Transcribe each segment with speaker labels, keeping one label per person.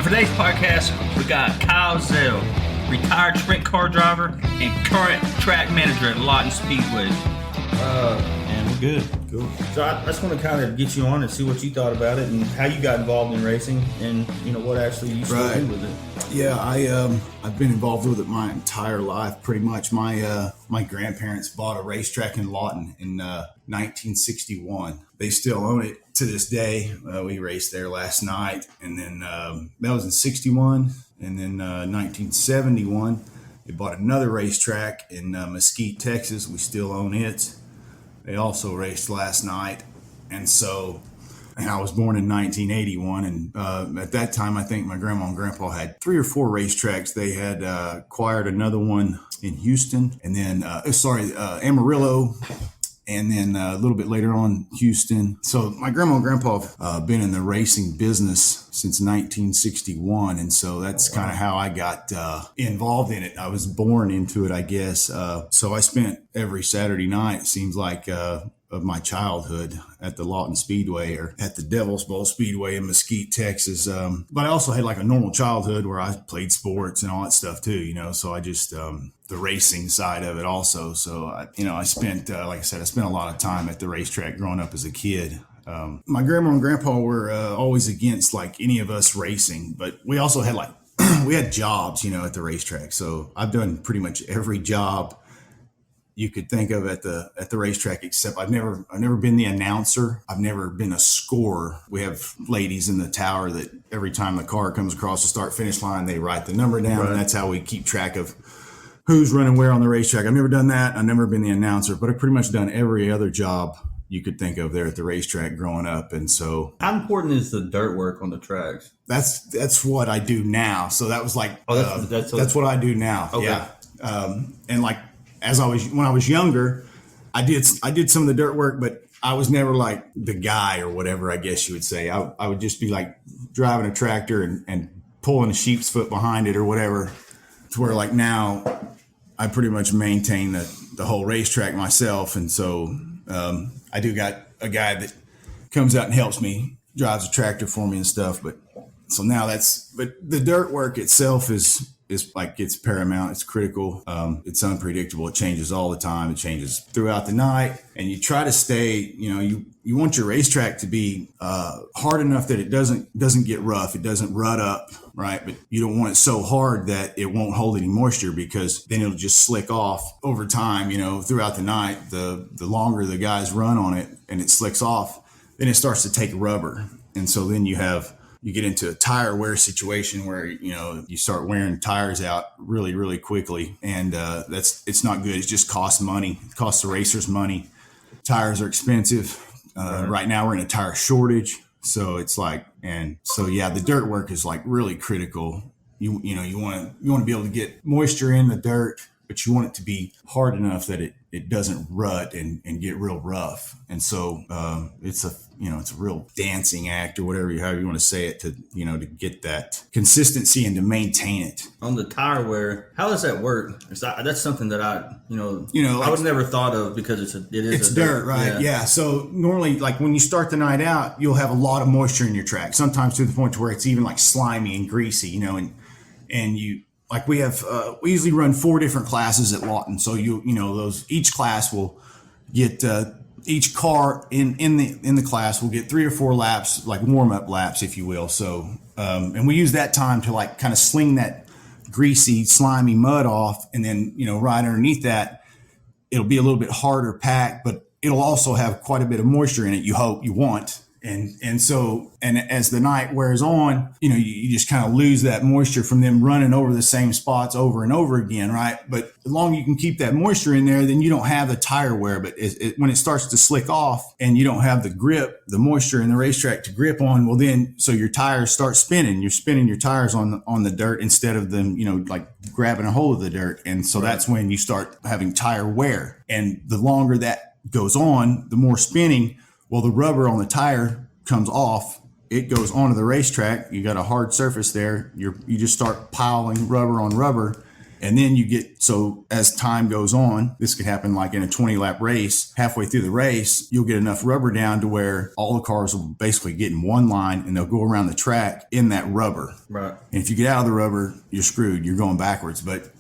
Speaker 1: for today's podcast, we got Kyle Ezell, retired sprint car driver and current track manager at Lawton Speedway.
Speaker 2: And we're good.
Speaker 3: Cool. So I just want to kind of get you on and see what you thought about it and how you got involved in racing and, you know, what actually you started with it.
Speaker 2: Yeah, I've been involved with it my entire life, pretty much. My grandparents bought a racetrack in Lawton in 1961. They still own it to this day. We raced there last night, and then that was in 61, and then 1971. They bought another racetrack in Mesquite, Texas. We still own it. They also raced last night. And I was born in 1981. And at that time, I think my grandma and grandpa had 3 or 4 racetracks. They had acquired another one in Houston, and then, Amarillo, and then a little bit later on, Houston. So my grandma and grandpa have been in the racing business since 1961. And so that's kind of how I got involved in it. I was born into it, I guess. So I spent every Saturday night, it seems like, of my childhood at the Lawton Speedway or at the Devil's Bowl Speedway in Mesquite, Texas. But I also had like a normal childhood where I played sports and all that stuff too, you know, so I just, the racing side of it also. So, I spent, like I said, I spent a lot of time at the racetrack growing up as a kid. My grandma and grandpa were always against like any of us racing, but we also had like, we had jobs, you know, at the racetrack. So I've done pretty much every job you could think of at the racetrack, except I've never been the announcer. I've never been a scorer. We have ladies in the tower that every time the car comes across the start finish line, they write the number down, right. And that's how we keep track of who's running where on the racetrack. I've never done that. I've never been the announcer, but I've pretty much done every other job you could think of there at the racetrack growing up. And so,
Speaker 3: how important is the dirt work on the tracks?
Speaker 2: That's what I do now. So that was like, that's what I do now.
Speaker 3: Okay.
Speaker 2: Yeah. And like, when I was younger, I did some of the dirt work, but I was never like the guy or whatever, I guess you would say. I would just be like driving a tractor and pulling a sheep's foot behind it or whatever, to where like now I pretty much maintain the whole racetrack myself. And so I do got a guy that comes out and helps me, drives a tractor for me and stuff. But the dirt work itself is like, it's paramount. It's critical. It's unpredictable. It changes all the time. It changes throughout the night, and you try to stay, you want your racetrack to be hard enough that it doesn't get rough. It doesn't rut up, right? But you don't want it so hard that it won't hold any moisture, because then it'll just slick off over time, throughout the night. The longer the guys run on it and it slicks off, then it starts to take rubber. And so then you get into a tire wear situation where, you start wearing tires out really, really quickly. And it's not good. It just costs money. It costs the racers money. Tires are expensive. Right now we're in a tire shortage. So it's like, the dirt work is like really critical. You want to be able to get moisture in the dirt, but you want it to be hard enough that it doesn't rut and get real rough. And so it's a real dancing act, or however you want to say it, to get that consistency and to maintain it.
Speaker 3: On the tire wear, how does that work? That's something that I was never thought of, because it's
Speaker 2: dirt, right? Yeah. So normally, like when you start the night out, you'll have a lot of moisture in your track, sometimes to the point to where it's even like slimy and greasy, and you. Like we usually run 4 different classes at Lawton. So each class will get, each car in the class will get 3 or 4 laps, like warm up laps, if you will. So, and we use that time to like kind of sling that greasy, slimy mud off. And then, right underneath that, it'll be a little bit harder packed, but it'll also have quite a bit of moisture in it. You want. And so as the night wears on, you just kind of lose that moisture from them running over the same spots over and over again, right? But the longer you can keep that moisture in there, then you don't have the tire wear. But when it starts to slick off and you don't have the grip, the moisture in the racetrack to grip on, well then, so your tires start spinning. You're spinning your tires on the dirt instead of them, like grabbing a hold of the dirt. And so that's when you start having tire wear. And the longer that goes on, the more spinning. Well, the rubber on the tire comes off. It goes onto the racetrack. You got a hard surface there. You just start piling rubber on rubber, And then you get, so as time goes on, this could happen like in a 20-lap race. Halfway through the race, you'll get enough rubber down to where all the cars will basically get in one line and they'll go around the track in that rubber.
Speaker 3: Right.
Speaker 2: And if you get out of the rubber, you're screwed. You're going backwards. But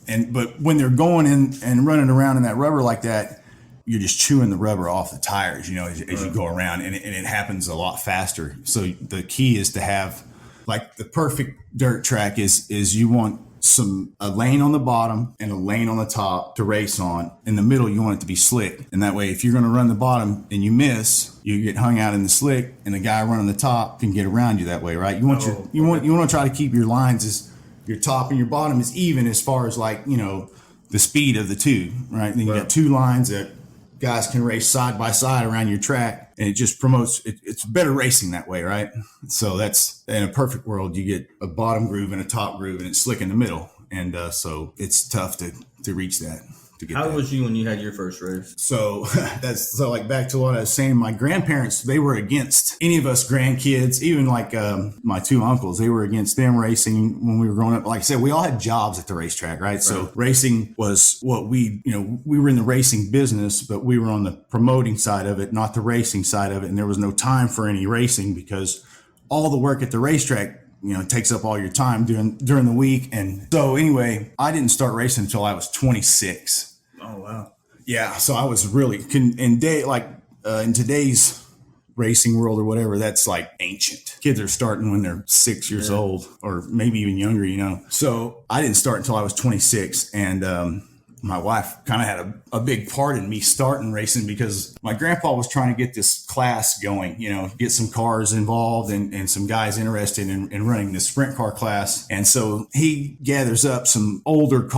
Speaker 2: when they're going in and running around in that rubber like that, you're just chewing the rubber off the tires, as you go around, and it happens a lot faster. So the key is to have, like, the perfect dirt track is you want a lane on the bottom and a lane on the top to race on. In the middle, you want it to be slick. And that way, if you're going to run the bottom and you miss, you get hung out in the slick, and the guy running the top can get around you that way, right? You want to try to keep your lines as your top and your bottom is even as far as, like, the speed of the two, right? And then you got two lines that guys can race side by side around your track, and it just promotes it's better racing that way, right? So that's, in a perfect world, you get a bottom groove and a top groove, and it's slick in the middle, and so it's tough to reach that.
Speaker 3: How old was you when you had your first race?
Speaker 2: So like back to what I was saying, my grandparents, they were against any of us grandkids, even like my two uncles, they were against them racing when we were growing up. Like I said, we all had jobs at the racetrack, right? So racing was what we were in the racing business, but we were on the promoting side of it, not the racing side of it. And there was no time for any racing because all the work at the racetrack takes up all your time during the week. And so anyway, I didn't start racing until I was 26.
Speaker 3: Oh, wow.
Speaker 2: Yeah. So I was really in today's racing world or whatever, that's like ancient. Kids are starting when they're 6 years old or maybe even younger, So I didn't start until I was 26. And, my wife kind of had a big part in me starting racing because my grandpa was trying to get this class going, get some cars involved and some guys interested in running this sprint car class. And so he gathers up some older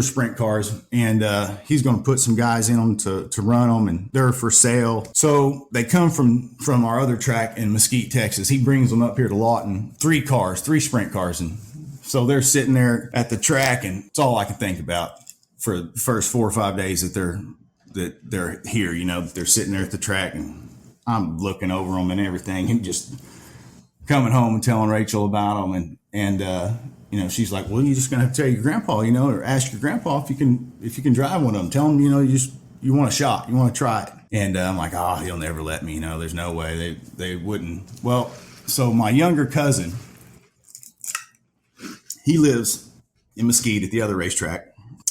Speaker 2: sprint cars, and he's going to put some guys in them to run them, and they're for sale. So they come from our other track in Mesquite, Texas. He brings them up here to Lawton, three sprint cars. And so they're sitting there at the track, and it's all I can think about for the first 4 or 5 days that they're here, they're sitting there at the track, and I'm looking over them and everything, and just coming home and telling Rachel about them. And she's like, well, you're just going to have to tell your grandpa, or ask your grandpa if you can drive one of them. Tell him, you want a shot, you want to try it. And I'm like, he'll never let me, there's no way they wouldn't. Well, so my younger cousin, he lives in Mesquite at the other racetrack.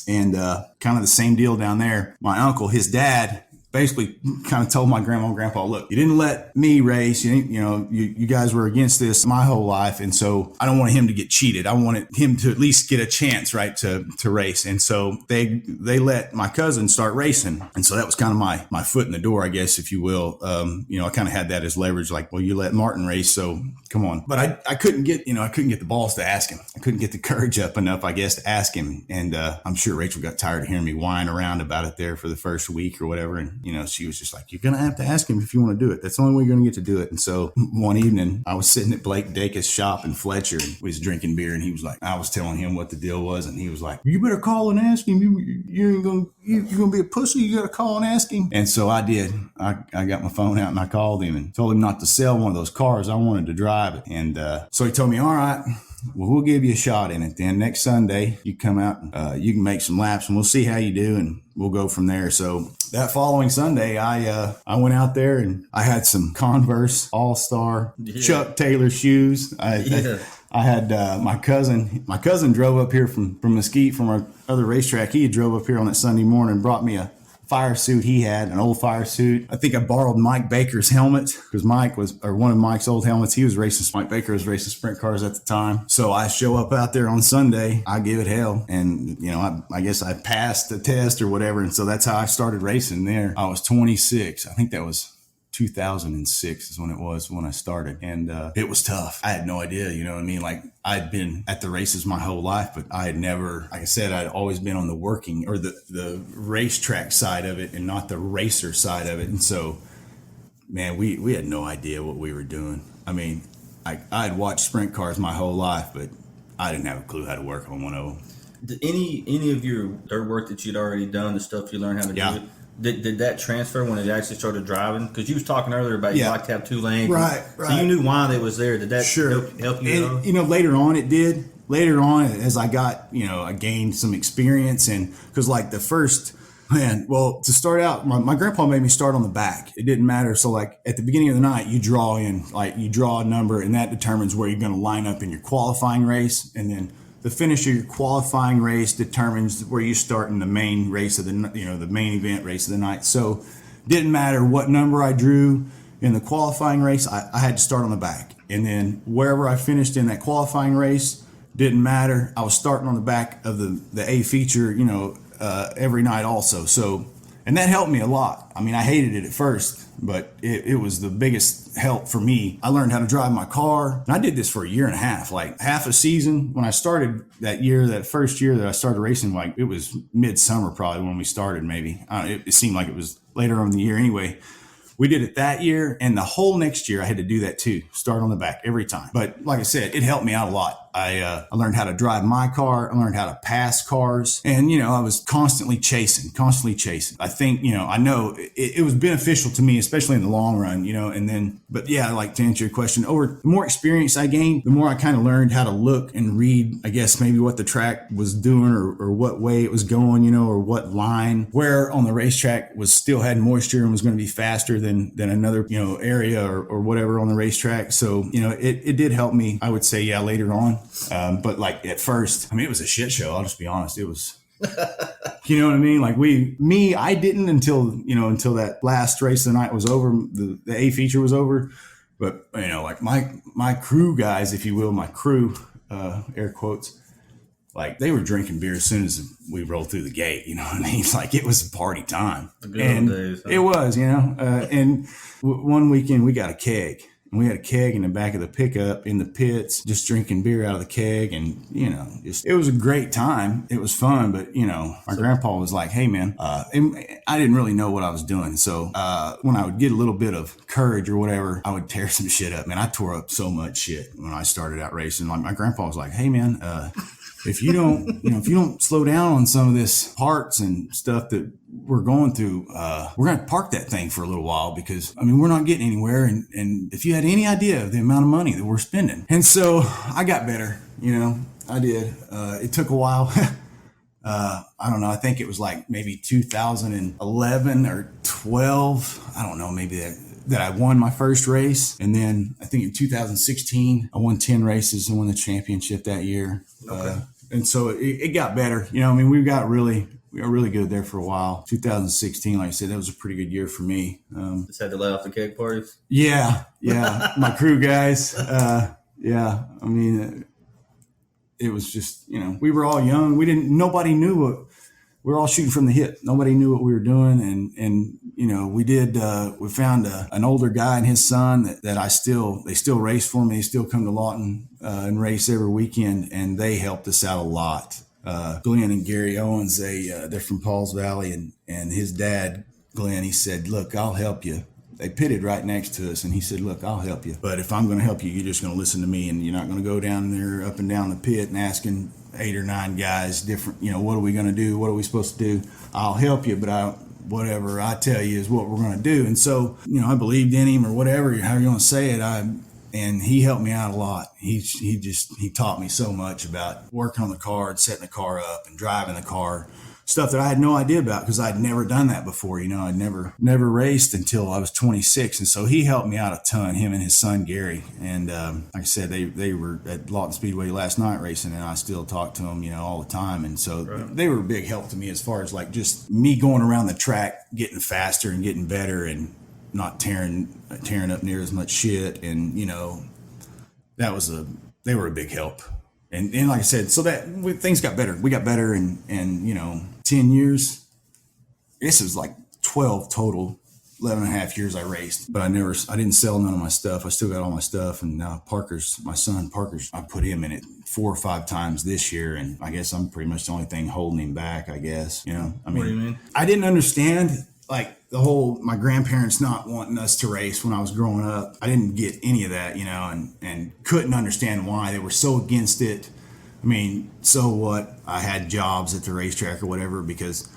Speaker 2: And kind of the same deal down there. My uncle, his dad, basically kind of told my grandma and grandpa, look, you didn't let me race. You guys were against this my whole life. And so I don't want him to get cheated. I wanted him to at least get a chance, right, to race. And so they let my cousin start racing. And so that was kind of my foot in the door, I guess, if you will. I kind of had that as leverage, like, well, you let Martin race, so come on. But I couldn't get the balls to ask him. I couldn't get the courage up enough, I guess, to ask him. And I'm sure Rachel got tired of hearing me whine around about it there for the first week or whatever. And, she was just like, you're going to have to ask him if you want to do it. That's the only way you're going to get to do it. And so one evening I was sitting at Blake Dacus' shop in Fletcher, and we was drinking beer, and he was like, I was telling him what the deal was, and he was like, you better call and ask him. You're going to be a pussy. You got to call and ask him. And so I did. I got my phone out and I called him and told him not to sell one of those cars. I wanted to drive it. And so he told me, all right, well, we'll give you a shot in it. Then next Sunday, you come out, you can make some laps, and we'll see how you do, and we'll go from there. So that following Sunday, I went out there, and I had some Converse All-Star Chuck Taylor shoes. I had my cousin drove up here from Mesquite from our other racetrack. He had drove up here on that Sunday morning and brought me a fire suit he had, an old fire suit. I think I borrowed Mike Baker's helmet because one of Mike's old helmets. Mike Baker was racing sprint cars at the time. So I show up out there on Sunday, I give it hell. And, I guess I passed the test or whatever. And so that's how I started racing there. I was 26. I think that was 2006 is when I started. And it was tough. I had no idea, Like, I'd been at the races my whole life, but I had never, like I said, I'd always been on the working or the racetrack side of it and not the racer side of it. And so, man, we had no idea what we were doing. I mean, I'd watched sprint cars my whole life, but I didn't have a clue how to work on one of them.
Speaker 3: Did any of your dirt work that you'd already done, the stuff you learned how to do, did that transfer when it actually started driving? Because you was talking earlier about you like to have 2 lanes.
Speaker 2: Right.
Speaker 3: So you knew why that was there. Did that help you?
Speaker 2: And, later on it did. later on, as I got, I gained some experience, and because like the first, man, well, to start out, my grandpa made me start on the back. It didn't matter. So like at the beginning of the night, you draw a number, and that determines where you're going to line up in your qualifying race. And then the finish of your qualifying race determines where you start in the main race of the main event race of the night. So didn't matter what number I drew in the qualifying race, I had to start on the back. And then wherever I finished in that qualifying race, didn't matter. I was starting on the back of the A feature, every night also. So, and that helped me a lot. I mean, I hated it at first, but it was the biggest help for me. I learned how to drive my car, and I did this for a year and a half, like half a season. When I started that first year that I started racing, like it was midsummer probably when we started, maybe. It seemed like it was later on in the year anyway. We did it that year, and the whole next year I had to do that too, start on the back every time. But like I said, it helped me out a lot. I learned how to drive my car. I learned how to pass cars, and I was constantly chasing. I think I know it was beneficial to me, especially in the long run. But yeah, like to answer your question, the more experience I gained, the more I kind of learned how to look and read, I guess maybe what the track was doing or what way it was going, or what line, where on the racetrack still had moisture and was going to be faster than another area or whatever on the racetrack. So it did help me, I would say, yeah, later on. But like at first, I mean, it was a shit show. I'll just be honest. It was, you know what I mean? Like I didn't until that last race of the night was over, the A feature was over. But like my crew guys, if you will, my crew, air quotes, like they were drinking beer as soon as we rolled through the gate. You know what I mean? It's like it was party time. The good old days, huh? It was, and one weekend we got a keg. And we had a keg in the back of the pickup in the pits, just drinking beer out of the keg. And, it was a great time. It was fun. But, my grandpa was like, hey, man, and I didn't really know what I was doing. So when I would get a little bit of courage or whatever, I would tear some shit up. Man, I tore up so much shit when I started out racing. Like my grandpa was like, hey, man, if you don't slow down on some of this parts and stuff that we're going through, we're going to park that thing for a little while because, we're not getting anywhere. And if you had any idea of the amount of money that we're spending. And so I got better, I did. It took a while. I don't know. I think it was like maybe 2011 or 12. I don't know, maybe that I won my first race. And then I think in 2016, I won 10 races and won the championship that year. Okay. And so it got better. We got really good there for a while. 2016, like I said, that was a pretty good year for me.
Speaker 3: Just had to let off the keg parties?
Speaker 2: Yeah. My crew guys. It was just, we were all young. Nobody knew we were all shooting from the hip. Nobody knew what we were doing. And we found an older guy and his son that they still race for me. They still come to Lawton and race every weekend. And they helped us out a lot. Glenn and Gary Owens, they're from Pauls Valley, and his dad, Glenn, he said, look, I'll help you. They pitted right next to us, and he said, look, I'll help you. But if I'm going to help you, you're just going to listen to me, and you're not going to go down there up and down the pit and asking 8 or 9 guys different, what are we going to do? What are we supposed to do? I'll help you, but whatever I tell you is what we're going to do. And so, I believed in him or whatever, however you want to say it. And he helped me out a lot. He taught me so much about working on the car and setting the car up and driving the car, stuff that I had no idea about because I'd never done that before. I'd never raced until I was 26. And so he helped me out a ton, him and his son, Gary. And like I said, they were at Lawton Speedway last night racing, and I still talk to them, all the time. And so they were a big help to me as far as like just me going around the track, getting faster and getting better and not tearing up near as much shit. And, they were a big help. And like I said, so things got better. We got better and 10 years. This was like 12 total, 11 and a half years I raced, but I didn't sell none of my stuff. I still got all my stuff. And now my son Parker's, I put him in it 4 or 5 times this year. And I guess I'm pretty much the only thing holding him back, I guess. What do you mean? I didn't understand like the whole, my grandparents not wanting us to race when I was growing up. I didn't get any of that, and couldn't understand why they were so against it. So what? I had jobs at the racetrack or whatever, because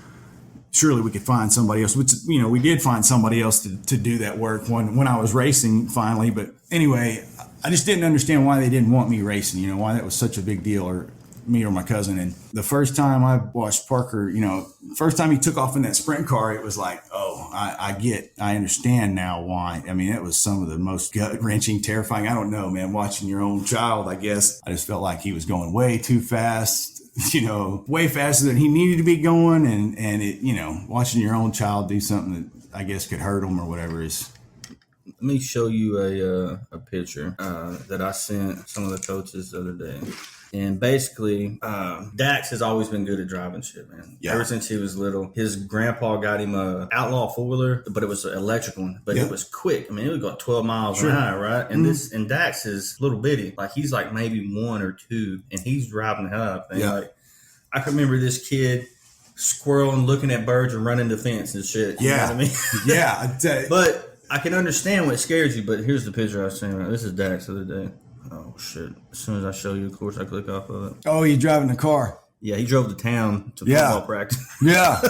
Speaker 2: surely we could find somebody else, which, we did find somebody else to do that work when I was racing finally. But anyway, I just didn't understand why they didn't want me racing, why that was such a big deal, or me or my cousin. And the first time I watched Parker, first time he took off in that sprint car, it was like, oh, I understand now why. I mean, it was some of the most gut-wrenching, terrifying. I don't know, man, watching your own child, I guess. I just felt like he was going way too fast, way faster than he needed to be going. And it, watching your own child do something that I guess could hurt him or whatever is.
Speaker 3: Let me show you a picture that I sent some of the coaches the other day. And basically, Dax has always been good at driving shit, man. Yeah. Ever since he was little. His grandpa got him a Outlaw four-wheeler, but it was an electric one. But it was quick. I mean, it would go 12 miles an hour, right? And and Dax is little bitty. Like, he's like maybe 1 or 2, and he's driving the hell out of things. Yeah. Like, I can remember this kid squirreling, looking at birds, and running the fence and shit. You know what I mean?
Speaker 2: Yeah. I tell you.
Speaker 3: But I can understand what scares you, but here's the picture I was saying. This is Dax the other day. Oh, shit. As soon as I show you, of course, I click off of it.
Speaker 2: Oh, you're driving the car.
Speaker 3: Yeah, he drove to town to football practice.
Speaker 2: Yeah.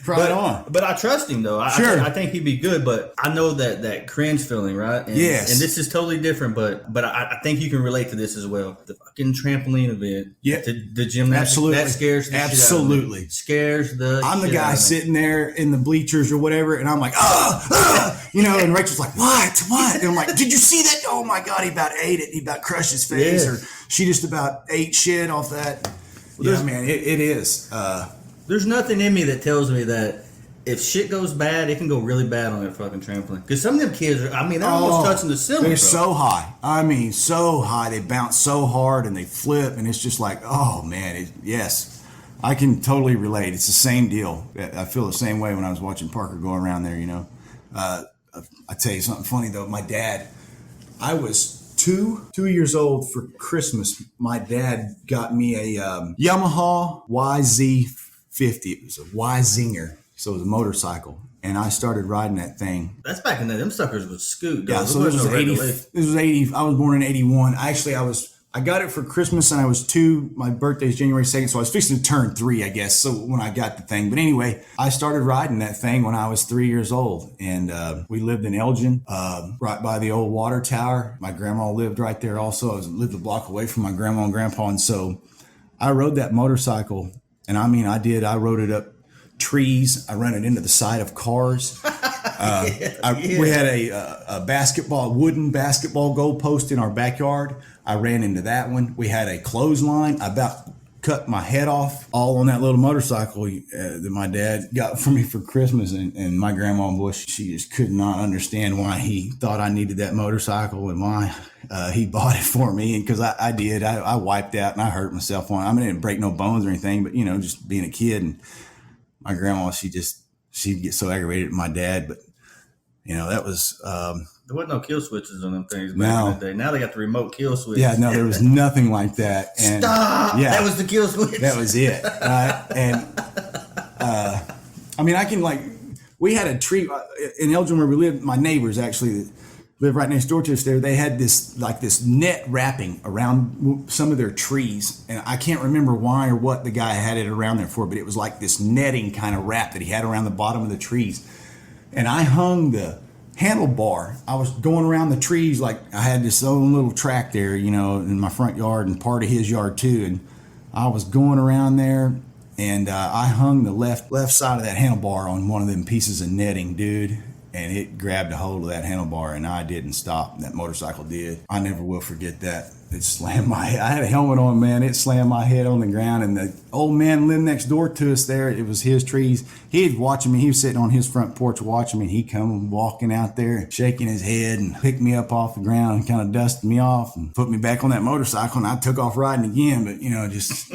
Speaker 2: On.
Speaker 3: But I trust him, though. I think he'd be good, but I know that cringe feeling, right? And,
Speaker 2: yes.
Speaker 3: And this is totally different, but I think you can relate to this as well. The fucking trampoline event.
Speaker 2: Yeah.
Speaker 3: The gymnastics.
Speaker 2: Absolutely.
Speaker 3: That scares the shit out of me. Scares the
Speaker 2: I'm the
Speaker 3: shit
Speaker 2: guy
Speaker 3: out of me.
Speaker 2: sitting there in the bleachers or whatever, and I'm like, and Rachel's like, what? And I'm like, did you see that? Oh, my God, he about ate it. He about crushed his face, or she just about ate shit off that. Well, yeah, man, it is.
Speaker 3: There's nothing in me that tells me that if shit goes bad, it can go really bad on that fucking trampoline. Because some of them kids they're almost touching the ceiling.
Speaker 2: They're so high. I mean, so high. They bounce so hard and they flip, and it's just like, oh, man, yes. I can totally relate. It's the same deal. I feel the same way when I was watching Parker go around there, I tell you something funny, though. My dad, I was 2 years old for Christmas. My dad got me a Yamaha YZ50. It was a Y-Zinger, so it was a motorcycle, and I started riding that thing.
Speaker 3: That's back in the them suckers was scoot.
Speaker 2: Yeah, so this was 80. This was 80. I was born in 81. Actually, I got it for Christmas, and I was 2. My birthday is January 2nd, so I was fixing to turn 3, I guess. So when I got the thing, but anyway, I started riding that thing when I was 3 years old, and we lived in Elgin, right by the old water tower. My grandma lived right there. Also, I lived a block away from my grandma and grandpa, and so I rode that motorcycle, and I mean, I rode it up trees. I ran it into the side of cars. We had a wooden basketball goalpost in our backyard. I ran into that one. We had a clothesline. I about cut my head off all on that little motorcycle that my dad got for me for Christmas. And my grandma Bush, she just could not understand why he thought I needed that motorcycle and why he bought it for me. And because I did. I wiped out and I hurt myself on it. I mean, I didn't break no bones or anything, but, just being a kid. And my grandma, she'd get so aggravated at my dad. But, that was...
Speaker 3: there wasn't no kill switches on them things back in the day. Now they got the remote kill switch.
Speaker 2: Yeah, no, there was nothing like that. And,
Speaker 3: Stop!
Speaker 2: Yeah,
Speaker 3: that was the kill switch.
Speaker 2: That was it. Right? And I mean, we had a tree in Elgin where we lived. My neighbors actually that lived right next door to us there. They had this net wrapping around some of their trees. And I can't remember why or what the guy had it around there for, but it was like this netting kind of wrap that he had around the bottom of the trees. And I hung the handlebar. I was going around the trees like I had this own little track there, in my front yard and part of his yard too. And I was going around there, and I hung the left side of that handlebar on one of them pieces of netting, dude. And it grabbed a hold of that handlebar, and I didn't stop. That motorcycle did. I never will forget that. It slammed my head. I had a helmet on, man. It slammed my head on the ground. And the old man lived next door to us there. It was his trees. He was watching me. He was sitting on his front porch watching me. And he come walking out there, shaking his head and picked me up off the ground and kind of dusted me off and put me back on that motorcycle. And I took off riding again. But, just...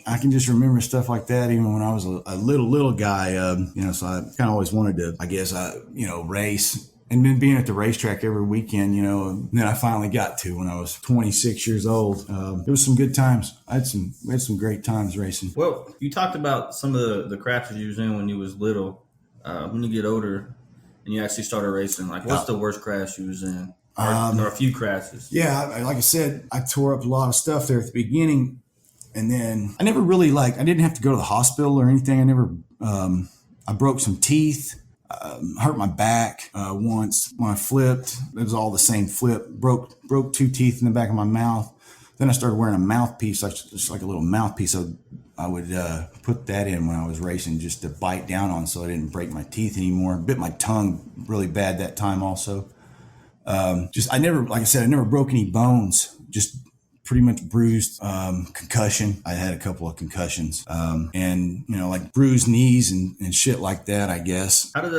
Speaker 2: I can just remember stuff like that even when I was a little guy, so I kind of always wanted to, I guess, race. And then being at the racetrack every weekend, and then I finally got to when I was 26 years old. It was some good times. We had some great times racing.
Speaker 3: Well, you talked about some of the crashes you was in when you was little. When you get older and you actually started racing, what's the worst crash you was in? Or a few crashes? Yeah,
Speaker 2: like I said, I tore up a lot of stuff there at the beginning. And then I never really I didn't have to go to the hospital or anything. I broke some teeth. hurt my back once when I flipped. It was all the same flip. Broke 2 teeth in the back of my mouth. Then I started wearing a mouthpiece, just like a little mouthpiece. So I would put that in when I was racing just to bite down on so I didn't break my teeth anymore. Bit my tongue really bad that time also. I never broke any bones, just pretty much bruised, concussion. I had a couple of concussions, and like bruised knees and shit like that, I guess.
Speaker 3: How did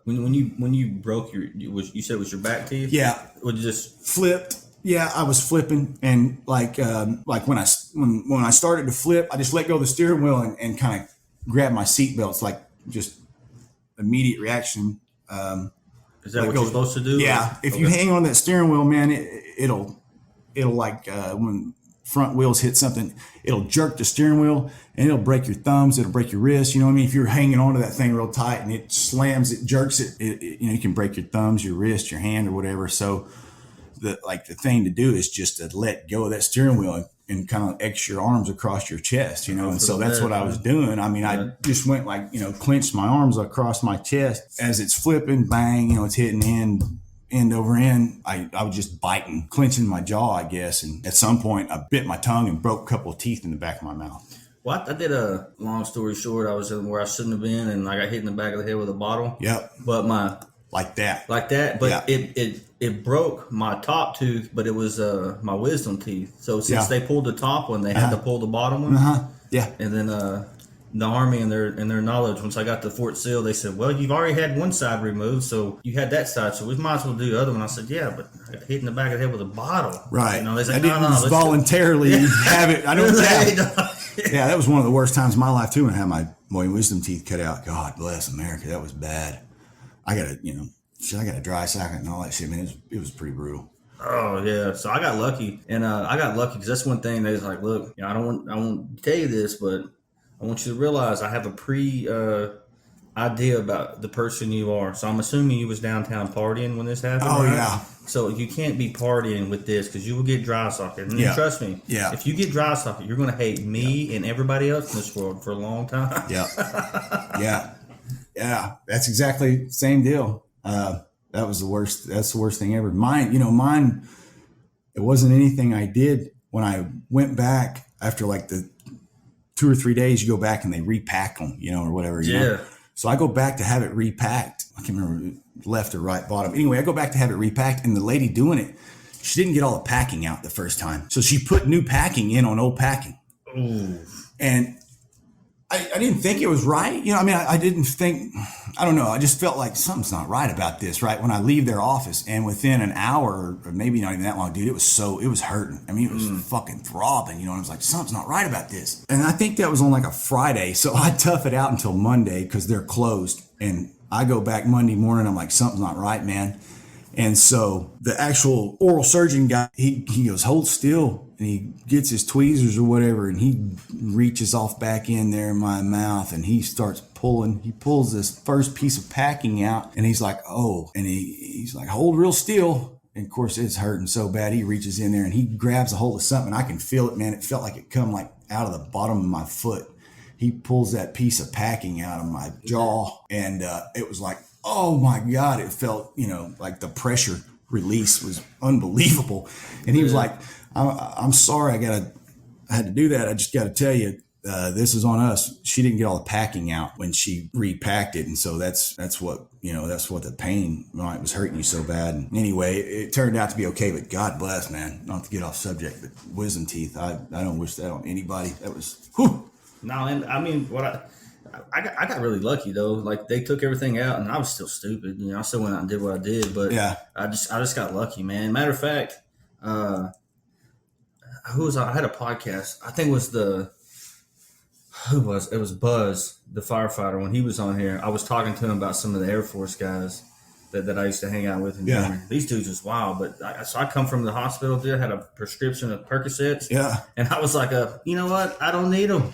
Speaker 3: when you broke you said it was your back teeth?
Speaker 2: Yeah.
Speaker 3: Would you just
Speaker 2: flipped? Yeah, I was flipping, and like when I started to flip, I just let go of the steering wheel and kind of grabbed my seatbelt. It's like just immediate reaction.
Speaker 3: Is that what you're supposed to do?
Speaker 2: Yeah. If you hang on that steering wheel, man, it'll like when front wheels hit something, it'll jerk the steering wheel and it'll break your thumbs. It'll break your wrists. You know what I mean? If you're hanging onto that thing real tight and it slams, it jerks it, you can break your thumbs, your wrist, your hand or whatever. So the thing to do is just to let go of that steering wheel and kind of X your arms across your chest, and so that's what I was doing. I mean, I just went clenched my arms across my chest as it's flipping, bang, it's hitting end over end. I was just biting, clenching my jaw, I guess. And at some point I bit my tongue and broke a couple of teeth in the back of my mouth.
Speaker 3: Well, I did a long story short. I was where I shouldn't have been, and I got hit in the back of the head with a bottle.
Speaker 2: Yep.
Speaker 3: But
Speaker 2: like that.
Speaker 3: But yeah. It broke my top tooth, but it was my wisdom teeth. So since they pulled the top one, they had to pull the bottom one.
Speaker 2: Yeah.
Speaker 3: And then the Army in their knowledge, once I got to Fort Sill, they said, "Well, you've already had one side removed, so you had that side, so we might as well do the other one." I said, "Yeah, but I got hit in the back of the head with a bottle."
Speaker 2: Right.
Speaker 3: They said,
Speaker 2: I didn't voluntarily have it. I don't. Yeah, that was one of the worst times of my life too, when I had my wisdom teeth cut out. God bless America, that was bad. I got a dry socket and all that shit. Man, it was pretty brutal.
Speaker 3: Oh yeah, so I got lucky, and I got lucky because that's one thing they was like, "Look, I won't tell you this, but I want you to realize I have a idea about the person you are." So I'm assuming you was downtown partying when this happened.
Speaker 2: Oh
Speaker 3: right?
Speaker 2: yeah.
Speaker 3: So you can't be partying with this because you will get dry socket. And trust me, if you get dry socket, you're going to hate me and everybody else in this world for a long time.
Speaker 2: Yeah. Yeah. That's exactly the same deal. That was the worst. That's the worst thing ever. Mine, it wasn't anything I did. When I went back after like the 2 or 3 days, you go back and they repack them, or whatever. You know? So I go back to have it repacked. I can't remember left or right bottom. Anyway, I go back to have it repacked, and the lady doing it, she didn't get all the packing out the first time. So she put new packing in on old packing.
Speaker 3: Ooh.
Speaker 2: And I didn't think it was right. I didn't think, I don't know. I just felt like something's not right about this, right? When I leave their office, and within an hour, or maybe not even that long, dude, it was hurting. I mean, it was fucking throbbing, and I was like, something's not right about this. And I think that was on like a Friday. So I tough it out until Monday because they're closed. And I go back Monday morning. I'm like, something's not right, man. And so the actual oral surgeon guy, he goes, hold still. And he gets his tweezers or whatever, and he reaches off back in there in my mouth, and he starts pulling. He pulls this first piece of packing out, and he's like, oh. And he's like, hold real still. And of course, it's hurting so bad. He reaches in there, and he grabs a hold of something. I can feel it, man. It felt like it come like out of the bottom of my foot. He pulls that piece of packing out of my jaw, and it was like, oh my God, it felt, like the pressure release was unbelievable. And he was like, I'm sorry, I had to do that. I just got to tell you, this is on us. She didn't get all the packing out when she repacked it. And so that's what the pain, it was hurting you so bad. And anyway, it turned out to be okay, but God bless, man, not to get off subject, but wisdom teeth, I don't wish that on anybody. That was, whew.
Speaker 3: No, and I mean, I got really lucky though. Like they took everything out, and I was still stupid. I still went out and did what I did, but I just got lucky, man. Matter of fact, I had a podcast. I think it was it was Buzz, the firefighter, when he was on here. I was talking to him about some of the Air Force guys that I used to hang out with in Germany. These dudes was wild, but so I come from the hospital, dude. I had a prescription of Percocets, and I was like, you know what? I don't need them.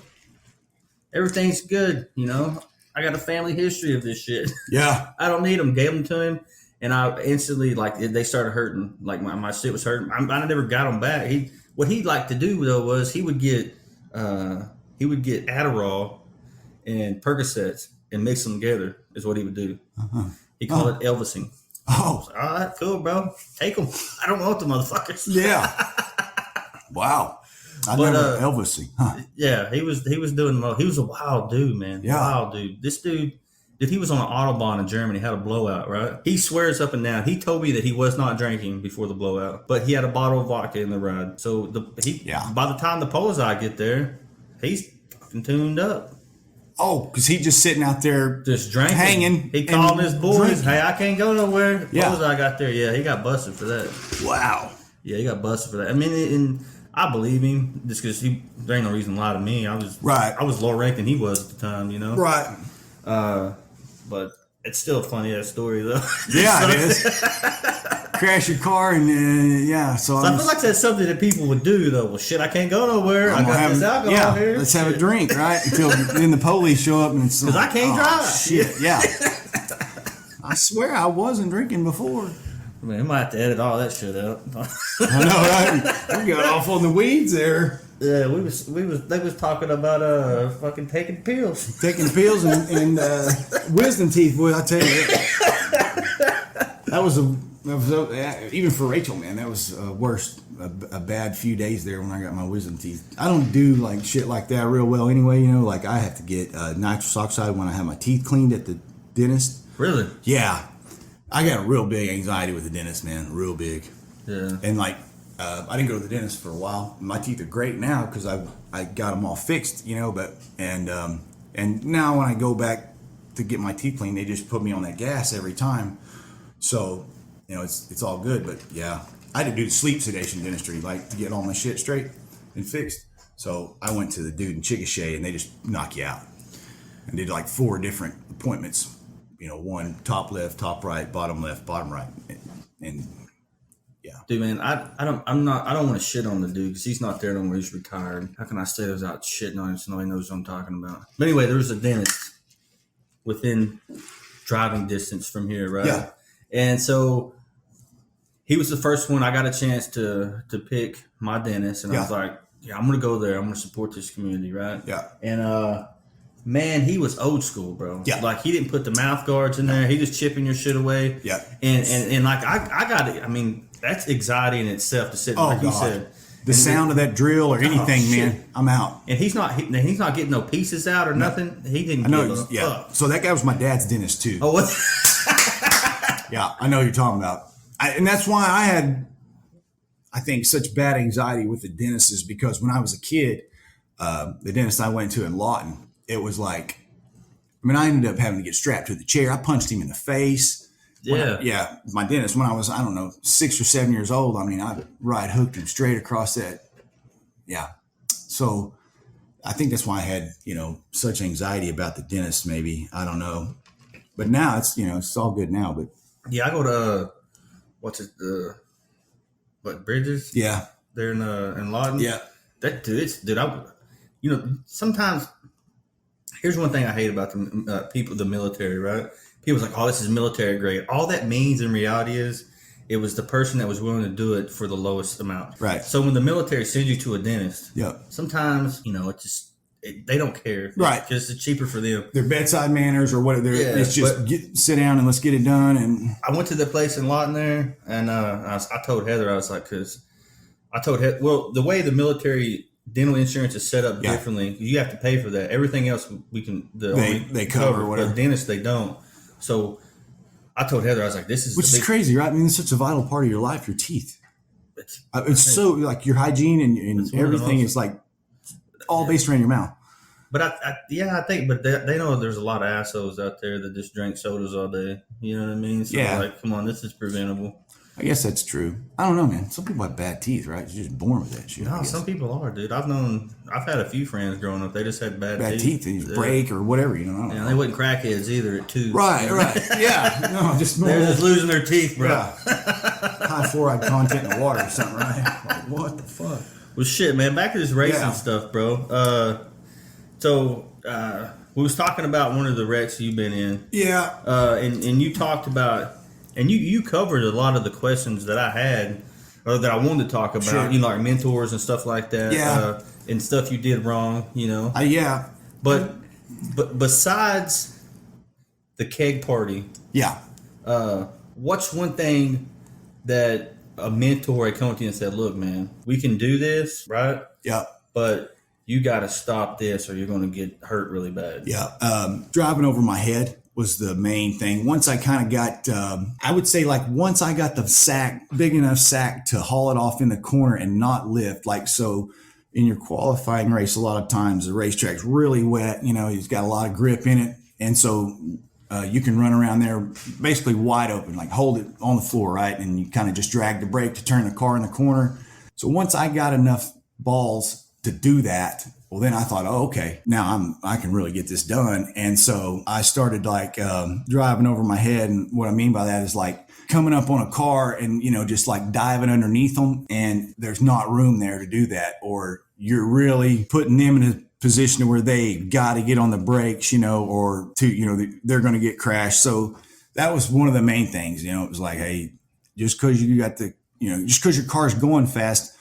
Speaker 3: Everything's good, I got a family history of this shit. Yeah. I don't need them. Gave them to him, and I instantly, they started hurting. Like, my shit was hurting. I never got them back. What he'd like to do, though, was he would get Adderall and Percocets, and mix them together is what he would do. He called it Elvising.
Speaker 2: Oh,
Speaker 3: All right, cool, bro. Take them. I don't want the motherfuckers.
Speaker 2: yeah. Wow. I
Speaker 3: But,
Speaker 2: never Elvising. Huh.
Speaker 3: Yeah, he was doing he was a wild dude, man.
Speaker 2: Yeah.
Speaker 3: Wild dude. This dude, if he was on an Autobahn in Germany, had a blowout, right? He swears up and down. He told me that he was not drinking before the blowout, but he had a bottle of vodka in the ride. So by the time the Polizei get there, he's fucking tuned up.
Speaker 2: Oh, because he just sitting out there
Speaker 3: Just drinking.
Speaker 2: hanging.
Speaker 3: He called his boys,
Speaker 2: drinking.
Speaker 3: hey, I can't go nowhere.
Speaker 2: Yeah.
Speaker 3: Polizei got there. Yeah, he got busted for that.
Speaker 2: Wow.
Speaker 3: Yeah, he got busted for that. I mean, and I believe him just because there ain't no reason to lie to me. I was lower ranked than he was at the time, you know?
Speaker 2: Right.
Speaker 3: But it's still a funny ass story, though.
Speaker 2: Yeah, it is. Crash your car and So
Speaker 3: I feel like that's something that people would do, though. Well, shit, I can't go nowhere. I got this alcohol here.
Speaker 2: Let's have a drink, right? Until then the police show up and it's
Speaker 3: because I can't drive.
Speaker 2: Shit, yeah. I swear I wasn't drinking before.
Speaker 3: I mean, I might have to edit all that shit out.
Speaker 2: I know, right? We got off on the weeds there.
Speaker 3: Yeah, they was talking about fucking taking pills.
Speaker 2: Taking pills and wisdom teeth, boy. I tell you, that was even for Rachel, man. That was worst. A bad few days there when I got my wisdom teeth. I don't do like shit like that real well anyway. You know, like I have to get nitrous oxide when I have my teeth cleaned at the dentist.
Speaker 3: Really?
Speaker 2: Yeah, I got a real big anxiety with the dentist, man. Real big.
Speaker 3: Yeah.
Speaker 2: And like. I didn't go to the dentist for a while. My teeth are great now because I got them all fixed, you know. But and now when I go back to get my teeth cleaned, they just put me on that gas every time. So you know it's all good. But yeah, I had to do the sleep sedation dentistry, like to get all my shit straight and fixed. So I went to the dude in Chickasha, and they just knock you out. And did like 4 different appointments. You know, one top left, top right, bottom left, bottom right, and yeah.
Speaker 3: Dude, man, I don't want to shit on the dude because he's not there no more. He's retired. How can I say those out shitting on him so nobody knows what I'm talking about? But anyway, there was a dentist within driving distance from here, right?
Speaker 2: Yeah.
Speaker 3: And so he was the first one I got a chance to pick my dentist, and I was like, yeah, I'm gonna go there. I'm gonna support this community, right?
Speaker 2: Yeah.
Speaker 3: And man, he was old school, bro.
Speaker 2: Yeah.
Speaker 3: Like he didn't put the mouth guards in there. He just chipping your shit away.
Speaker 2: Yeah.
Speaker 3: And like I got it. I mean, that's anxiety in itself to sit. Like you said,
Speaker 2: the sound of that drill or anything, man, I'm out.
Speaker 3: And he's not getting no pieces out or nothing. He didn't.
Speaker 2: I know.
Speaker 3: Give a fuck.
Speaker 2: So that guy was my dad's dentist too.
Speaker 3: Oh, what?
Speaker 2: Yeah, I know what you're talking about. And that's why I had, I think, such bad anxiety with the dentist is because when I was a kid, the dentist I went to in Lawton, it was like, I mean, I ended up having to get strapped to the chair. I punched him in the face.
Speaker 3: Yeah.
Speaker 2: My dentist, when I was, I don't know, 6 or 7 years old, I mean, I right hooked him straight across that. Yeah. So I think that's why I had, such anxiety about the dentist, maybe. I don't know. But now it's, it's all good now. But
Speaker 3: yeah, I go to, Bridges?
Speaker 2: Yeah.
Speaker 3: There in Lawton?
Speaker 2: Yeah.
Speaker 3: That dude, sometimes, here's one thing I hate about the people, the military, right? People's like, oh, this is military grade. All that means in reality is it was the person that was willing to do it for the lowest amount.
Speaker 2: Right.
Speaker 3: So when the military sends you to a dentist,
Speaker 2: Yep.
Speaker 3: sometimes, they don't care.
Speaker 2: Right.
Speaker 3: Because it's cheaper for them.
Speaker 2: Their bedside manners or whatever.
Speaker 3: Yeah,
Speaker 2: it's just sit down and let's get it done. And
Speaker 3: I went to the place in Lawton there, and I told Heather, I was like, the way the military dental insurance is set up differently, you have to pay for that. Everything else they cover,
Speaker 2: whatever.
Speaker 3: But dentists, they don't. So I told Heather, I was like, this is...
Speaker 2: Which is crazy, right? I mean, it's such a vital part of your life, your teeth. It's so, like, your hygiene and everything is, like, all based around your mouth.
Speaker 3: But I think, but they know there's a lot of assholes out there that just drink sodas all day. You know what I mean? So like, come on, this is preventable.
Speaker 2: I guess that's true. I don't know, man. Some people have bad teeth, right? You're just born with that shit.
Speaker 3: No, some people are, dude. I've had a few friends growing up. They just had bad teeth.
Speaker 2: They just break or whatever, I don't know.
Speaker 3: They wasn't crackheads either at 2.
Speaker 2: Right. Yeah. No, just normal.
Speaker 3: They're just losing their teeth, bro.
Speaker 2: Yeah. High fluoride content in the water or something, right? Like, what the fuck?
Speaker 3: Well, shit, man. Back to this racing stuff, bro. We was talking about one of the wrecks you've been in.
Speaker 2: Yeah.
Speaker 3: And you talked about... And you covered a lot of the questions that I had, or that I wanted to talk about,
Speaker 2: sure.
Speaker 3: Like mentors and stuff like that,
Speaker 2: yeah.
Speaker 3: And stuff you did wrong,
Speaker 2: Yeah.
Speaker 3: But besides the keg party.
Speaker 2: Yeah.
Speaker 3: What's one thing that a mentor had come to you and said, look, man, we can do this, right?
Speaker 2: Yeah.
Speaker 3: But you got to stop this or you're going to get hurt really bad.
Speaker 2: Yeah. Driving over my head was the main thing. Once I kind of got, I would say like once I got the sack, big enough sack to haul it off in the corner and not lift. Like, so in your qualifying race, a lot of times the racetrack's really wet, you know, it's got a lot of grip in it. And so you can run around there basically wide open, like hold it on the floor, right? And you kind of just drag the brake to turn the car in the corner. So once I got enough balls to do that, well, then I thought, oh, okay, now I can really get this done. And so I started like driving over my head. And what I mean by that is like coming up on a car and, you know, just like diving underneath them. And there's not room there to do that. Or you're really putting them in a position where they got to get on the brakes, you know, or to, you know, they're going to get crashed. So that was one of the main things, you know, it was like, hey, just because you got the, you know, just because your car's going fast,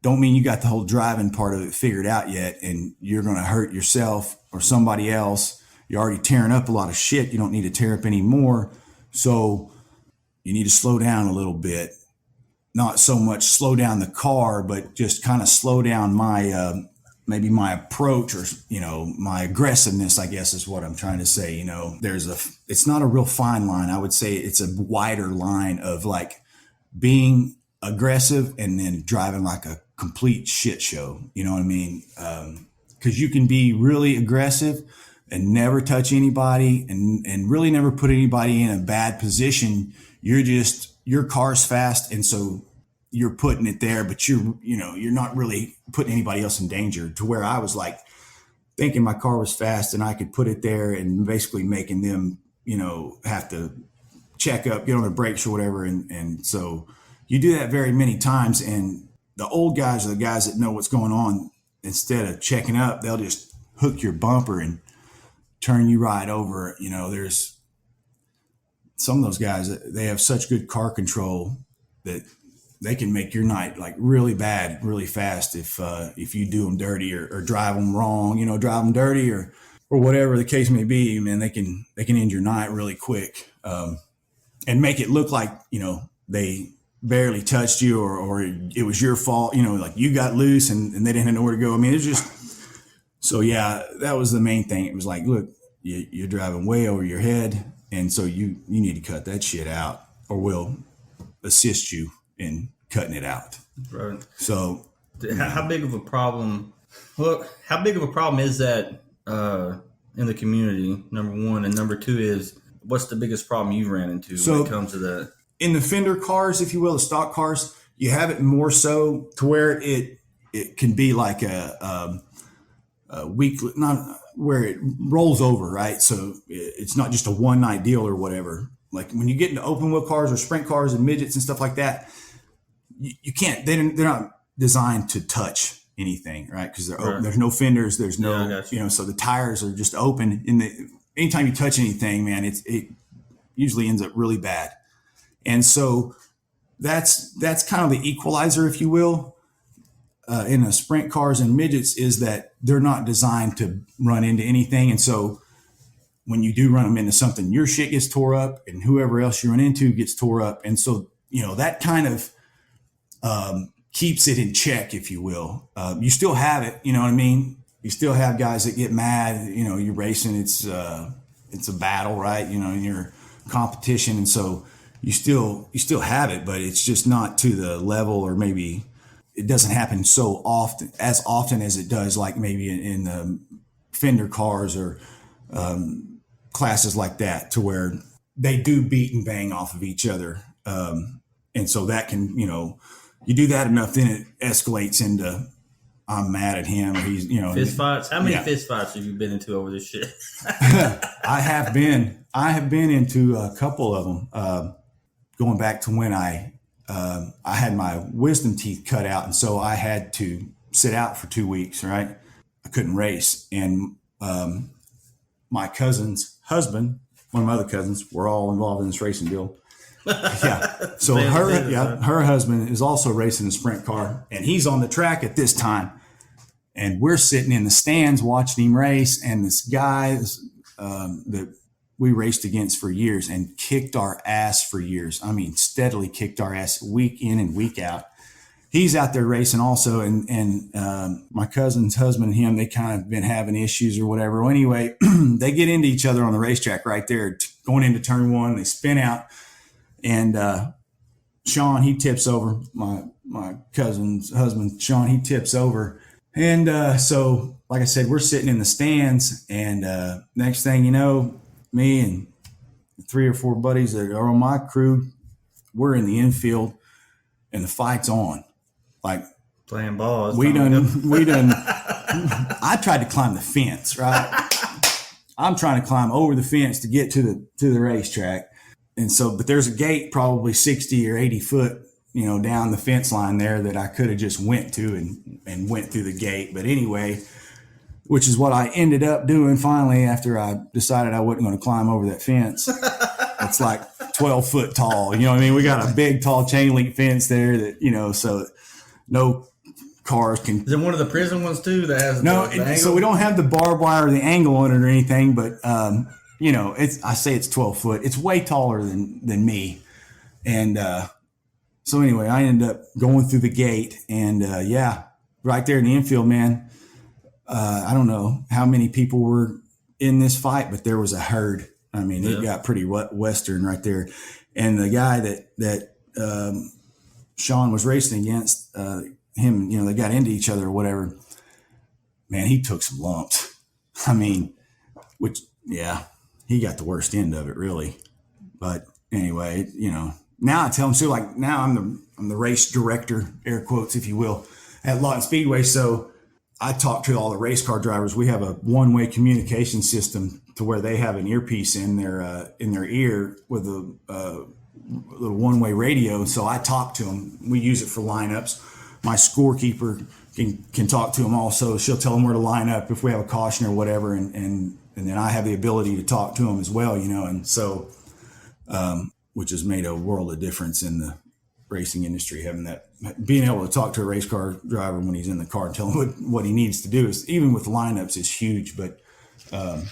Speaker 2: don't mean you got the whole driving part of it figured out yet, and you're going to hurt yourself or somebody else. You're already tearing up a lot of shit. You don't need to tear up any more. So you need to slow down a little bit. Not so much slow down the car, but just kind of slow down my, maybe my approach or, you know, my aggressiveness, I guess is what I'm trying to say. You know, it's not a real fine line. I would say it's a wider line of like being aggressive and then driving like a complete shit show. You know what I mean? Because you can be really aggressive and never touch anybody and really never put anybody in a bad position. Your car's fast. And so you're putting it there, but you're not really putting anybody else in danger, to where I was like thinking my car was fast and I could put it there and basically making them, you know, have to check up, get on their brakes or whatever. And so you do that very many times, and the old guys are the guys that know what's going on. Instead of checking up, they'll just hook your bumper and turn you right over. You know, there's some of those guys that they have such good car control that they can make your night like really bad, really fast if you do them dirty or drive them wrong, you know, drive them dirty or whatever the case may be. Man, they can end your night really quick and make it look like, you know, they barely touched you or it was your fault, you know, like you got loose and they didn't know where to go. I mean, it's just, so yeah, that was the main thing. It was like, look, you're driving way over your head. And so you need to cut that shit out, or we'll assist you in cutting it out.
Speaker 3: Right.
Speaker 2: So
Speaker 3: how big of a problem, how big of a problem is that in the community, number one, and number two is, what's the biggest problem you ran into when it comes to that? In
Speaker 2: the fender cars, if you will, the stock cars, you have it more so to where it can be like a weekly, not where it rolls over, right? So it's not just a one night deal or whatever. Like when you get into open wheel cars or sprint cars and midgets and stuff like that, you can't. They're not designed to touch anything, right? Because they're open. There's no fenders. There's no, you know. So the tires are just open. Anytime you touch anything, man, it usually ends up really bad. And so that's kind of the equalizer, if you will, in the sprint cars and midgets, is that they're not designed to run into anything. And so when you do run them into something, your shit gets tore up and whoever else you run into gets tore up. And so, you know, that kind of keeps it in check, if you will. You still have it, you know what I mean? You still have guys that get mad, you know, you're racing, it's a battle, right? You know, in your competition. And so you still have it, but it's just not to the level, or maybe it doesn't happen so often as it does, like maybe in the fender cars or classes like that, to where they do beat and bang off of each other. And so that can, you know, you do that enough, then it escalates into, I'm mad at him. Or he's, you know,
Speaker 3: fist fights. How many fist fights have you been into over this shit?
Speaker 2: I have been into a couple of them, going back to when I had my wisdom teeth cut out. And so I had to sit out for 2 weeks, right? I couldn't race. And my cousin's husband, one of my other cousins, we're all involved in this racing deal. Yeah. So her husband is also racing a sprint car, and he's on the track at this time. And we're sitting in the stands watching him race. And this guy that we raced against for years and kicked our ass for years. I mean, steadily kicked our ass week in and week out. He's out there racing also, and my cousin's husband and him, they kind of been having issues or whatever. Well, anyway, they get into each other on the racetrack right there, going into turn one. They spin out, and Sean, he tips over. My cousin's husband, Sean, he tips over. And so, like I said, we're sitting in the stands, and next thing you know, me and 3 or 4 buddies that are on my crew, we're in the infield, and the fight's on. Like
Speaker 3: playing balls.
Speaker 2: We done. I tried to climb the fence, right? I'm trying to climb over the fence to get to the racetrack. And so, but there's a gate probably 60 or 80 foot, down the fence line there that I could have just went to and went through the gate. But anyway, which is what I ended up doing finally after I decided I wasn't going to climb over that fence. It's like 12 foot tall. You know what I mean? We got a big, tall chain link fence there that, so no cars can.
Speaker 3: Is it one of the prison ones too that has
Speaker 2: no? So we don't have the barbed wire or the angle on it or anything, but I say it's 12 foot. It's way taller than me, and so anyway, I ended up going through the gate, and right there in the infield, man. I don't know how many people were in this fight, but there was a herd. I mean, it got pretty western right there, and the guy that Sean was racing against, him, they got into each other or whatever. Man, he took some lumps. I mean, he got the worst end of it, really. But anyway, now I tell him, so like now I'm the race director, air quotes, if you will, at Lawton Speedway. So I talk to all the race car drivers. We have a one-way communication system to where they have an earpiece in their ear with a little one-way radio. So I talk to them. We use it for lineups. My scorekeeper can talk to them also. She'll tell them where to line up if we have a caution or whatever. And then I have the ability to talk to them as well, and so, which has made a world of difference in the racing industry, having that, being able to talk to a race car driver when he's in the car and tell him what he needs to do is, even with lineups, is huge. But
Speaker 3: I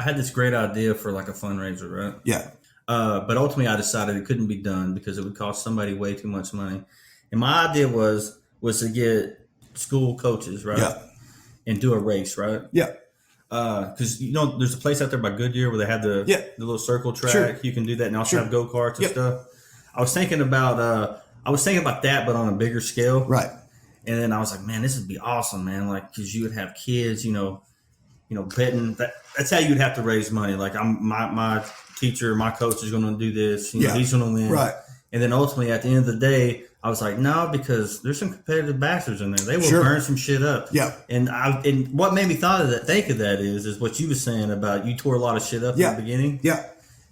Speaker 3: had this great idea for like a fundraiser, right?
Speaker 2: Yeah.
Speaker 3: But ultimately I decided it couldn't be done because it would cost somebody way too much money. And my idea was to get school coaches, right?
Speaker 2: Yeah.
Speaker 3: And do a race, right?
Speaker 2: Yeah.
Speaker 3: Because there's a place out there by Goodyear where they have the little circle track. Sure. You can do that, and also have go-karts and stuff. I was thinking about that, but on a bigger scale.
Speaker 2: Right.
Speaker 3: And then I was like, man, this would be awesome, man. Like, because you would have kids, betting. That's how you'd have to raise money. Like, my teacher, my coach is going to do this. He's going to win.
Speaker 2: Right.
Speaker 3: And then ultimately, at the end of the day, I was like, no, because there's some competitive bastards in there. They will burn some shit up.
Speaker 2: Yeah.
Speaker 3: And what made me think of that is what you were saying about you tore a lot of shit up in the beginning.
Speaker 2: Yeah.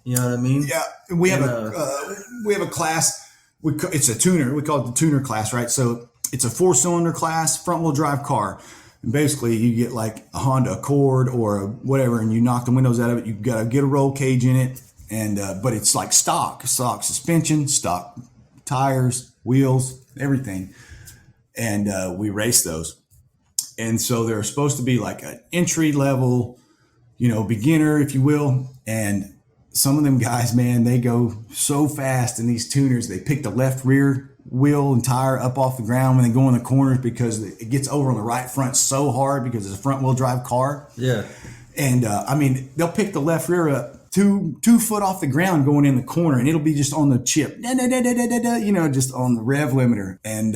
Speaker 3: You know what I mean?
Speaker 2: Yeah. We have a class. It's a tuner. We call it the tuner class, right? So it's a 4-cylinder class, front wheel drive car. And basically you get like a Honda Accord or a whatever, and you knock the windows out of it. You've got to get a roll cage in it. And, but it's like stock suspension, stock tires, wheels, everything. And we race those. And so they're supposed to be like an entry level, beginner, if you will. And some of them guys, man, they go so fast in these tuners. They pick the left rear wheel and tire up off the ground when they go in the corners because it gets over on the right front so hard because it's a front wheel drive car. Yeah. And they'll pick the left rear up 2 foot off the ground going in the corner, and it'll be just on the chip, just on the rev limiter. And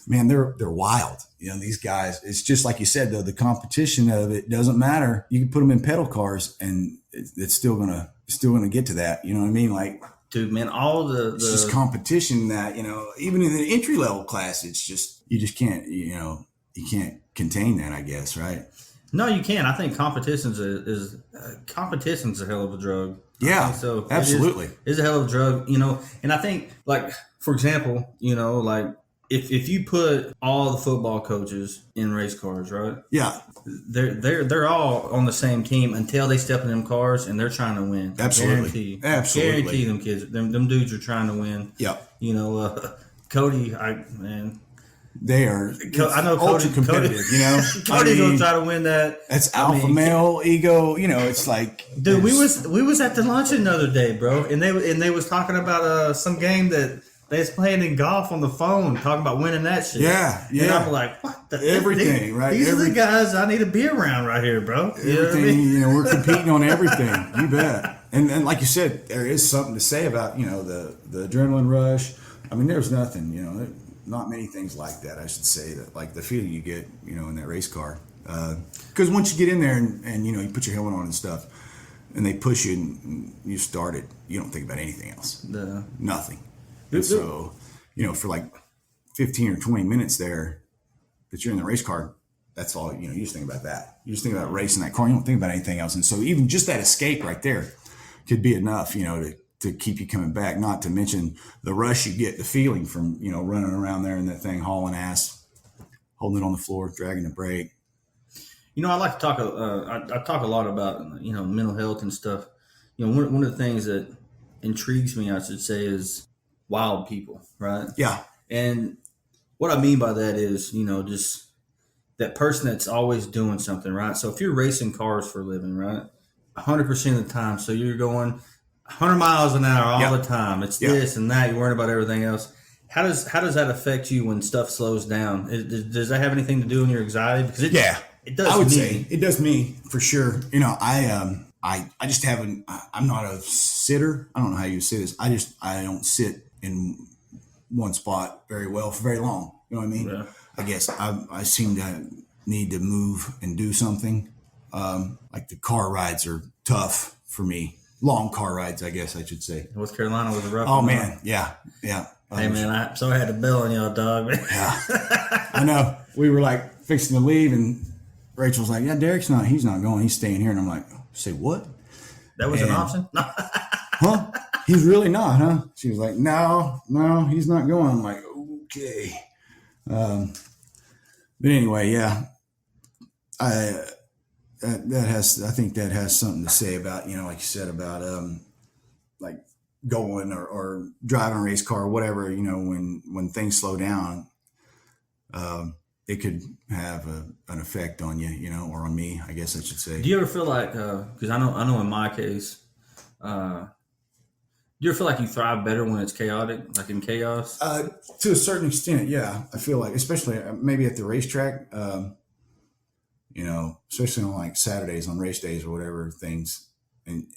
Speaker 2: man, they're wild. These guys. It's just like you said, though, the competition of it doesn't matter. You can put them in pedal cars, and it's still gonna get to that. You know what I mean? Like,
Speaker 3: dude, man,
Speaker 2: it's just competition that even in the entry level class, it's just you just can't you can't contain that, I guess, right?
Speaker 3: No, you can. I think competition's a hell of a drug.
Speaker 2: Yeah,
Speaker 3: so
Speaker 2: absolutely,
Speaker 3: it's a hell of a drug. And I think, like, for example, like if you put all the football coaches in race cars, right?
Speaker 2: Yeah,
Speaker 3: they're all on the same team until they step in them cars and they're trying to win.
Speaker 2: Absolutely,
Speaker 3: guarantee them kids, them dudes are trying to win.
Speaker 2: Yeah,
Speaker 3: Cody,
Speaker 2: They are.
Speaker 3: I know
Speaker 2: ultra
Speaker 3: Cody,
Speaker 2: competitive. You know,
Speaker 3: Cody's gonna try to win that.
Speaker 2: That's alpha male ego. You know, it's like,
Speaker 3: dude. We was at the luncheon the other day, bro, and they was talking about some game that they was playing in golf on the phone, talking about winning that shit.
Speaker 2: Yeah.
Speaker 3: And I'm like, what?
Speaker 2: Everything, right?
Speaker 3: These are the guys I need to be around right here, bro. You know what I mean?
Speaker 2: You know, we're competing on everything. You bet. And like you said, there is something to say about, you know, the adrenaline rush. I mean, there's nothing, you know, not many things like that, I should say, that like the feeling you get, you know, in that race car. Because once you get in there and, you know, you put your helmet on and stuff, and they push you and you start it, you don't think about anything else. Nothing. And so, you know, for like 15 or 20 minutes there that you're in the race car, that's all, you know, you just think about that. You just think about racing that car. You don't think about anything else. And so even just that escape right there could be enough, you know, to keep you coming back, not to mention the rush you get, the feeling from, you know, running around there in that thing, hauling ass, holding it on the floor, dragging the brake.
Speaker 3: You know, I like to talk, I talk a lot about, you know, mental health and stuff. You know, one of the things that intrigues me, I should say, is wild people, right?
Speaker 2: Yeah.
Speaker 3: And what I mean by that is, you know, just that person that's always doing something, right? So if you're racing cars for a living, right, 100% of the time, so you're going 100 miles an hour all the time. It's this and that. You're worrying about everything else. How does that affect you when stuff slows down? Does that have anything to do with your anxiety? Because it does.
Speaker 2: I would say it does me for sure. You know, I just haven't. I'm not a sitter. I don't know how you say this. I don't sit in one spot very well for very long. You know what I mean? Yeah. I guess I seem to need to move and do something. Like the car rides are tough for me. Long car rides, I guess I should say.
Speaker 3: North Carolina was a rough.
Speaker 2: Oh man, yeah.
Speaker 3: Hey man, I had to bail on y'all, dog.
Speaker 2: Yeah, I know. We were like fixing to leave, and Rachel's like, "Yeah, he's not going. He's staying here." And I'm like, "Say what?"
Speaker 3: That was an option?
Speaker 2: Huh? He's really not, huh? She was like, "No, he's not going." I'm like, "Okay." But anyway, yeah. I think that has something to say about, you know, like you said, about like going or driving a race car or whatever, you know, when things slow down, it could have an effect on you, you know, or on me, I guess I should say.
Speaker 3: Do you ever feel like, because I know in my case, do you ever feel like you thrive better when it's chaotic, like in chaos?
Speaker 2: To a certain extent, yeah. I feel like, especially maybe at the racetrack, you know, especially on like Saturdays, on race days or whatever things. And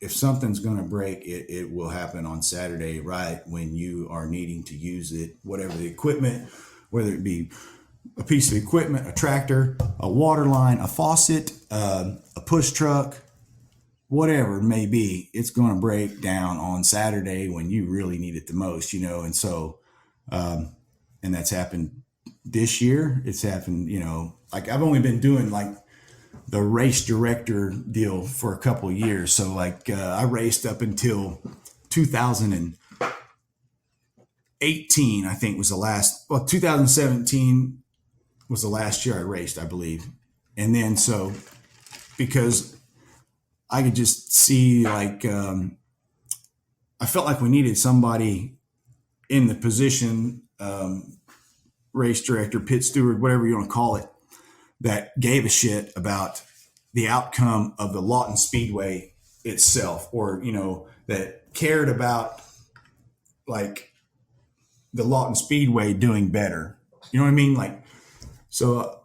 Speaker 2: if something's going to break, it will happen on Saturday, right when you are needing to use it, whatever the equipment, whether it be a piece of equipment, a tractor, a water line, a faucet, a push truck, whatever it may be, it's going to break down on Saturday when you really need it the most, you know. And so, and that's happened this year. It's happened, you know, like I've only been doing like the race director deal for a couple of years. So like I raced up until 2018, I think was the last, 2017 was the last year I raced, I believe. And then so because I could just see like, I felt like we needed somebody in the position, race director, pit steward, whatever you want to call it, that gave a shit about the outcome of the Lawton Speedway itself, or, you know, that cared about like the Lawton Speedway doing better. You know what I mean? Like, so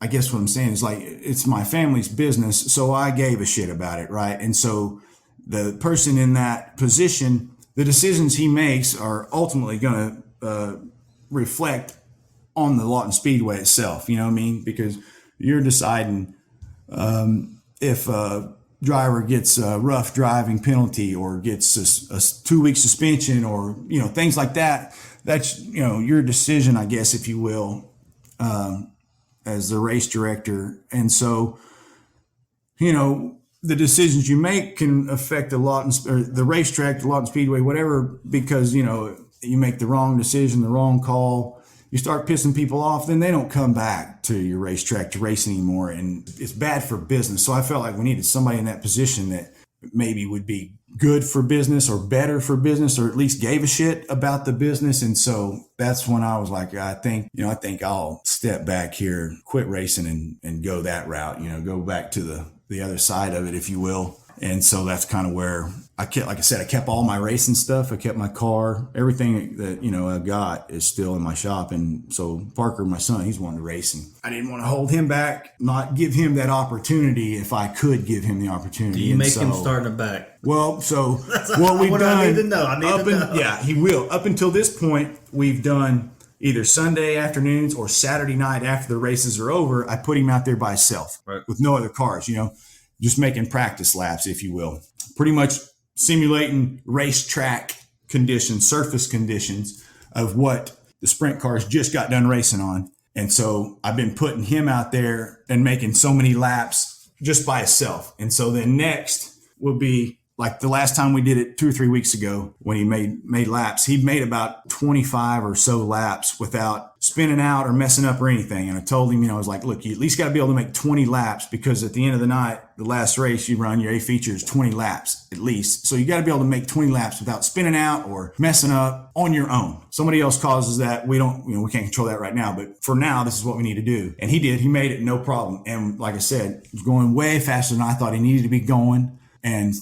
Speaker 2: I guess what I'm saying is like, it's my family's business. So I gave a shit about it. Right. And so the person in that position, the decisions he makes are ultimately going to reflect on the Lawton Speedway itself. You know what I mean? Because you're deciding if a driver gets a rough driving penalty or gets a 2-week suspension or, you know, things like that. That's, you know, your decision, I guess, if you will, as the race director. And so, you know, the decisions you make can affect the Lawton or the racetrack, the Lawton Speedway, whatever, because, you know, you make the wrong decision, the wrong call, you start pissing people off, then they don't come back to your racetrack to race anymore. And it's bad for business. So I felt like we needed somebody in that position that maybe would be good for business or better for business, or at least gave a shit about the business. And so that's when I was like, I think I'll step back here, quit racing and go that route, go back to the other side of it, if you will. And so that's kind of where I kept all my racing stuff. I kept my car, everything that, I got is still in my shop. And so Parker, my son, he's wanting to race, and I didn't want to hold him back, not give him that opportunity if I could give him the opportunity.
Speaker 3: Do you make him start in the back?
Speaker 2: Well, so what we've done.
Speaker 3: I need to know.
Speaker 2: Yeah, he will. Up until this point, we've done either Sunday afternoons or Saturday night after the races are over. I put him out there by himself, right, with no other cars, just making practice laps, if you will. Pretty much simulating racetrack conditions, surface conditions of what the sprint cars just got done racing on. And so I've been putting him out there and making so many laps just by himself. And so then next will be like the last time we did it 2 or 3 weeks ago when he made laps. He made about 25 or so laps without spinning out or messing up or anything. And I told him, I was like, look, you at least got to be able to make 20 laps, because at the end of the night, the last race you run, your A feature is 20 laps at least. So you got to be able to make 20 laps without spinning out or messing up on your own. Somebody else causes that. We don't, we can't control that right now, but for now, this is what we need to do. And he did. He made it no problem. And like I said, he was going way faster than I thought he needed to be going. And,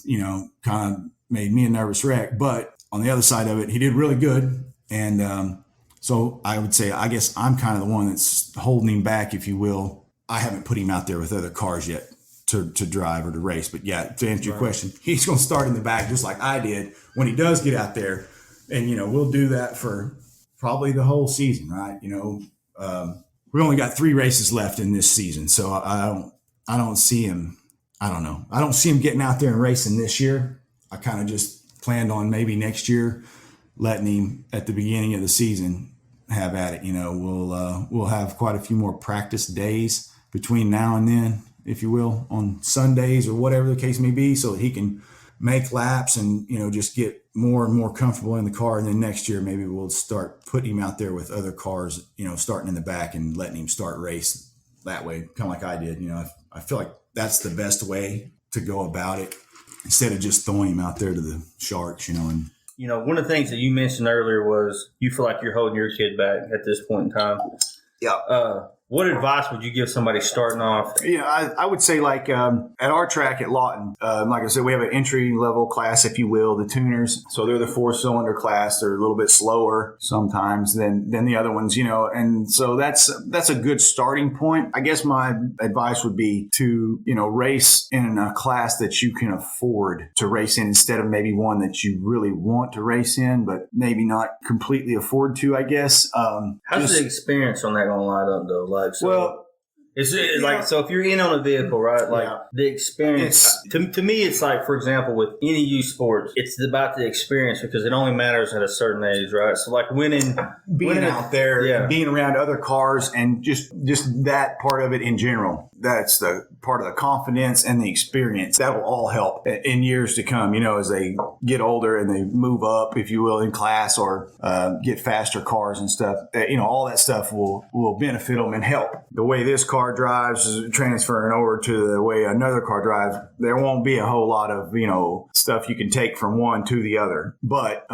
Speaker 2: kind of made me a nervous wreck. But on the other side of it, he did really good. And so I would say, I guess I'm kind of the one that's holding him back, if you will. I haven't put him out there with other cars yet to drive or to race. But yeah, to answer your question, he's going to start in the back just like I did when he does get out there. And, we'll do that for probably the whole season, right? We only got 3 races left in this season. So I don't see him. I don't know. I don't see him getting out there and racing this year. I kind of just planned on maybe next year letting him at the beginning of the season have at it. We'll have quite a few more practice days between now and then, if you will, on Sundays or whatever the case may be, so that he can make laps and, just get more and more comfortable in the car. And then next year, maybe we'll start putting him out there with other cars, starting in the back and letting him start race that way, kind of like I did. I feel like that's the best way to go about it, instead of just throwing him out there to the sharks, and
Speaker 3: one of the things that you mentioned earlier was you feel like you're holding your kid back at this point in time.
Speaker 2: Yeah.
Speaker 3: What advice would you give somebody starting off?
Speaker 2: I would say at our track at Lawton, like I said, we have an entry level class, if you will, the tuners. So they're the 4-cylinder class. They're a little bit slower sometimes than the other ones, and so that's a good starting point. I guess my advice would be to, race in a class that you can afford to race in, instead of maybe one that you really want to race in, but maybe not completely afford to, I guess.
Speaker 3: How's the experience on that going to line up, though? So if you're in on a vehicle, right? The experience. To me, it's like, for example, with any youth sports, it's about the experience, because it only matters at a certain age, right? So like being
Speaker 2: out there, being around other cars, and just that part of it in general. That's the part of the confidence and the experience. That will all help in years to come, as they get older and they move up, if you will, in class, or get faster cars and stuff. All that stuff will benefit them and help. The way this car drives is transferring over to the way another car drives. There won't be a whole lot of, stuff you can take from one to the other. But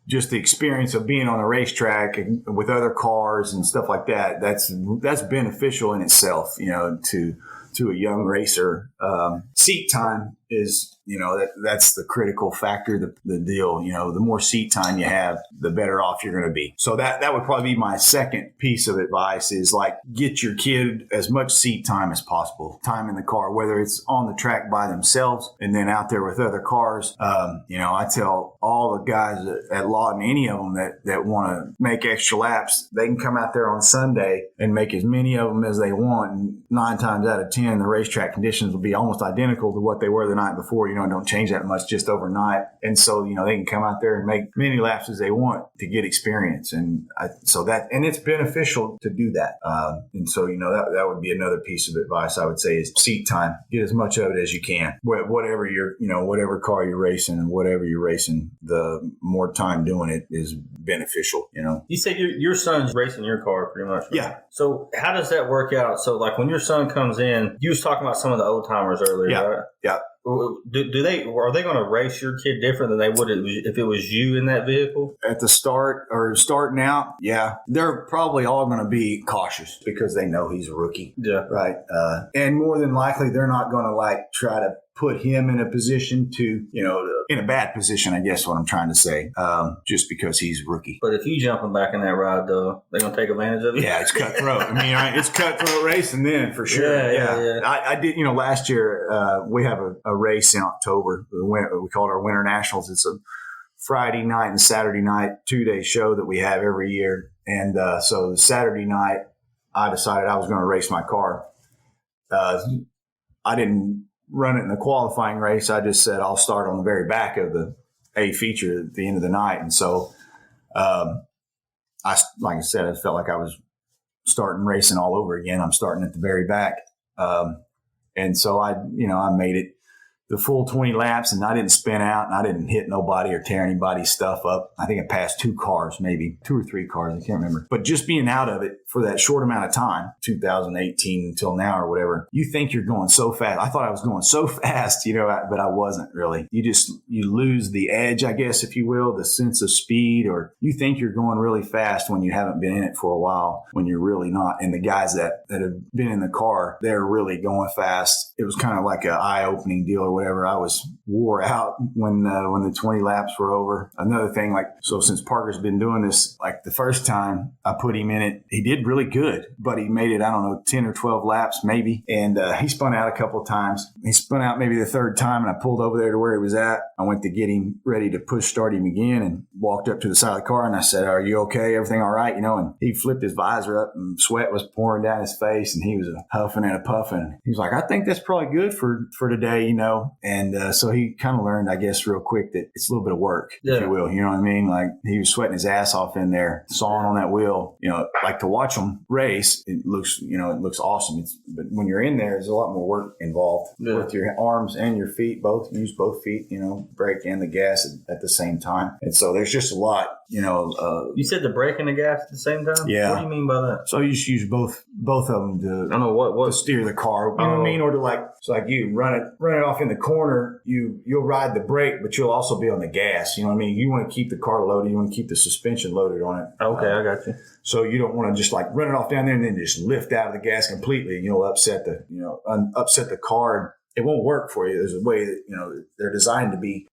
Speaker 2: just the experience of being on a racetrack with other cars and stuff like that, that's beneficial in itself, to a young racer. Seat time is, that's the critical factor, the deal. The more seat time you have, the better off you're going to be. So that would probably be my second piece of advice, is get your kid as much seat time as possible, time in the car, whether it's on the track by themselves and then out there with other cars. I tell all the guys at Lawton, any of them that want to make extra laps, they can come out there on Sunday and make as many of them as they want. And 9 times out of 10, the racetrack conditions will be almost identical to what they were the night before. Don't change that much just overnight. And so, they can come out there and make many laps as they want to get experience. And it's beneficial to do that. And so, that would be another piece of advice I would say, is seat time. Get as much of it as you can. Whatever whatever car you're racing and whatever you're racing, the more time doing it is beneficial,
Speaker 3: You said your son's racing your car pretty much, right?
Speaker 2: Yeah.
Speaker 3: So how does that work out? So like when your son comes in, you was talking about some of the old timers earlier, right?
Speaker 2: Yeah.
Speaker 3: Are they going to race your kid different than they would if it was you in that vehicle?
Speaker 2: At the start or starting out, yeah, they're probably all going to be cautious because they know he's a rookie.
Speaker 3: Yeah.
Speaker 2: Right. And more than likely, they're not going to like try to put him in a position to, in a bad position, I guess what I'm trying to say, just because he's a rookie.
Speaker 3: But if you jump him back in that ride, though, they're going to take advantage of it?
Speaker 2: Yeah, it's cutthroat. I mean, it's cutthroat racing then for sure.
Speaker 3: Yeah.
Speaker 2: I did, last year we have a race in October. We call it our Winter Nationals. It's a Friday night and Saturday night 2-day show that we have every year. And so the Saturday night, I decided I was going to race my car. I didn't run it in the qualifying race. I just said I'll start on the very back of the A feature at the end of the night. And so, like I said, I felt like I was starting racing all over again. I'm starting at the very back. And so I made it the full 20 laps and I didn't spin out and I didn't hit nobody or tear anybody's stuff up. I think I passed 2 cars, maybe 2 or 3 cars. I can't remember. But just being out of it for that short amount of time, 2018 until now or whatever, you think you're going so fast. I thought I was going so fast, but I wasn't really. You lose the edge, I guess, if you will, the sense of speed, or you think you're going really fast when you haven't been in it for a while, when you're really not. And the guys that have been in the car, they're really going fast. It was kind of like an eye-opening deal or whatever. I was wore out when the 20 laps were over. Another thing, so since Parker's been doing this, like the first time I put him in it, he did really good, but he made it, 10 or 12 laps maybe. And he spun out a couple of times. He spun out maybe the third time and I pulled over there to where he was at. I went to get him ready to push start him again and walked up to the side of the car and I said, "Are you okay? Everything all right?" And he flipped his visor up and sweat was pouring down his face and he was huffing and a puffing. He was like, "I think that's probably good for today, And so he kind of learned, I guess, real quick that it's a little bit of work, if you will. You know what I mean? Like he was sweating his ass off in there, sawing on that wheel. Like to watch him race, it looks awesome. But when you're in there, there's a lot more work involved with your arms and your feet. Use both feet. Brake and the gas at the same time. And so there's just a lot.
Speaker 3: You said the brake and the gas at the same time?
Speaker 2: Yeah.
Speaker 3: What do you mean by that?
Speaker 2: So you just use both of them to,
Speaker 3: I don't know what
Speaker 2: to steer the car. You know what I mean? Or to you run it off in the corner. You'll ride the brake, but you'll also be on the gas. You know what I mean? You want to keep the car loaded. You want to keep the suspension loaded on it.
Speaker 3: Okay, I got you.
Speaker 2: So you don't want to just run it off down there and then just lift out of the gas completely. And you'll upset the car. It won't work for you. There's a way that,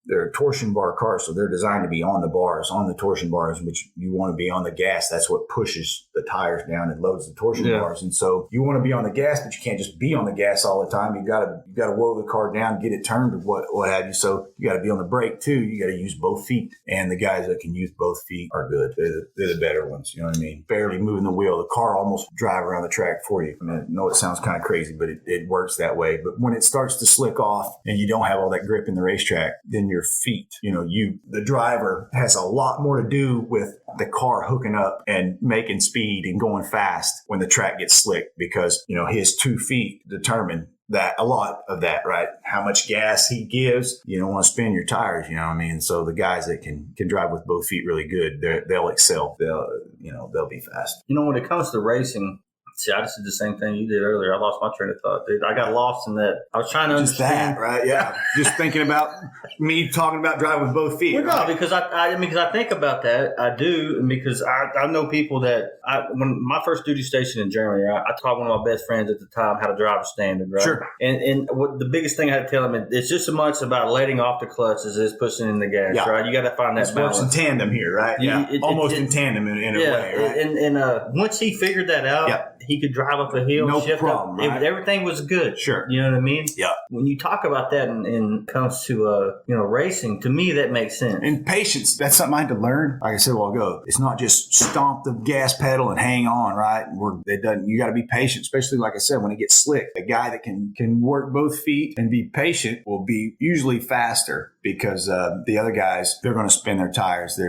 Speaker 2: they're a torsion bar cars. So they're designed to be on the torsion bars, which you want to be on the gas. That's what pushes the tires down and loads the torsion bars. And so you want to be on the gas, but you can't just be on the gas all the time. You got to whoa the car down, get it turned, or what have you. So you got to be on the brake too. You got to use both feet. And the guys that can use both feet are good. They're the better ones. You know what I mean? Barely moving the wheel. The car almost drive around the track for you. I mean, I know it sounds kind of crazy, but it works that way. But when it starts to slick off and you don't have all that grip in the racetrack, then your feet, the driver has a lot more to do with the car hooking up and making speed and going fast when the track gets slick because, his 2 feet determine that a lot of that, right? How much gas he gives. You don't want to spin your tires, you know what I mean? So the guys that can drive with both feet really good, they'll excel. They'll be fast.
Speaker 3: When it comes to racing, see, I just did the same thing you did earlier. I lost my train of thought, dude. I got lost in that. I was trying to understand.
Speaker 2: That, right? Yeah. Just thinking about me talking about driving with both feet.
Speaker 3: Well, right? No, because I think about that. I do, and because I know people that when my first duty station in Germany, right, I taught one of my best friends at the time how to drive a standard, right? Sure. And what the biggest thing I had to tell him, it's just as much about letting off the clutch as it is pushing in the gas, right? You got to find that balance.
Speaker 2: Works in tandem here, right? Almost in tandem in a way, right?
Speaker 3: And once he figured that out, he could drive up a hill.
Speaker 2: No
Speaker 3: shift
Speaker 2: problem.
Speaker 3: Up.
Speaker 2: Right?
Speaker 3: Everything was good.
Speaker 2: Sure.
Speaker 3: You know what I mean?
Speaker 2: Yeah.
Speaker 3: When you talk about that and comes to racing, to me that makes sense.
Speaker 2: And patience, that's something I had to learn. Like I said a while ago, it's not just stomp the gas pedal and hang on, right? You got to be patient, especially like I said, when it gets slick. A guy that can work both feet and be patient will be usually faster because the other guys, they're going to spin their tires.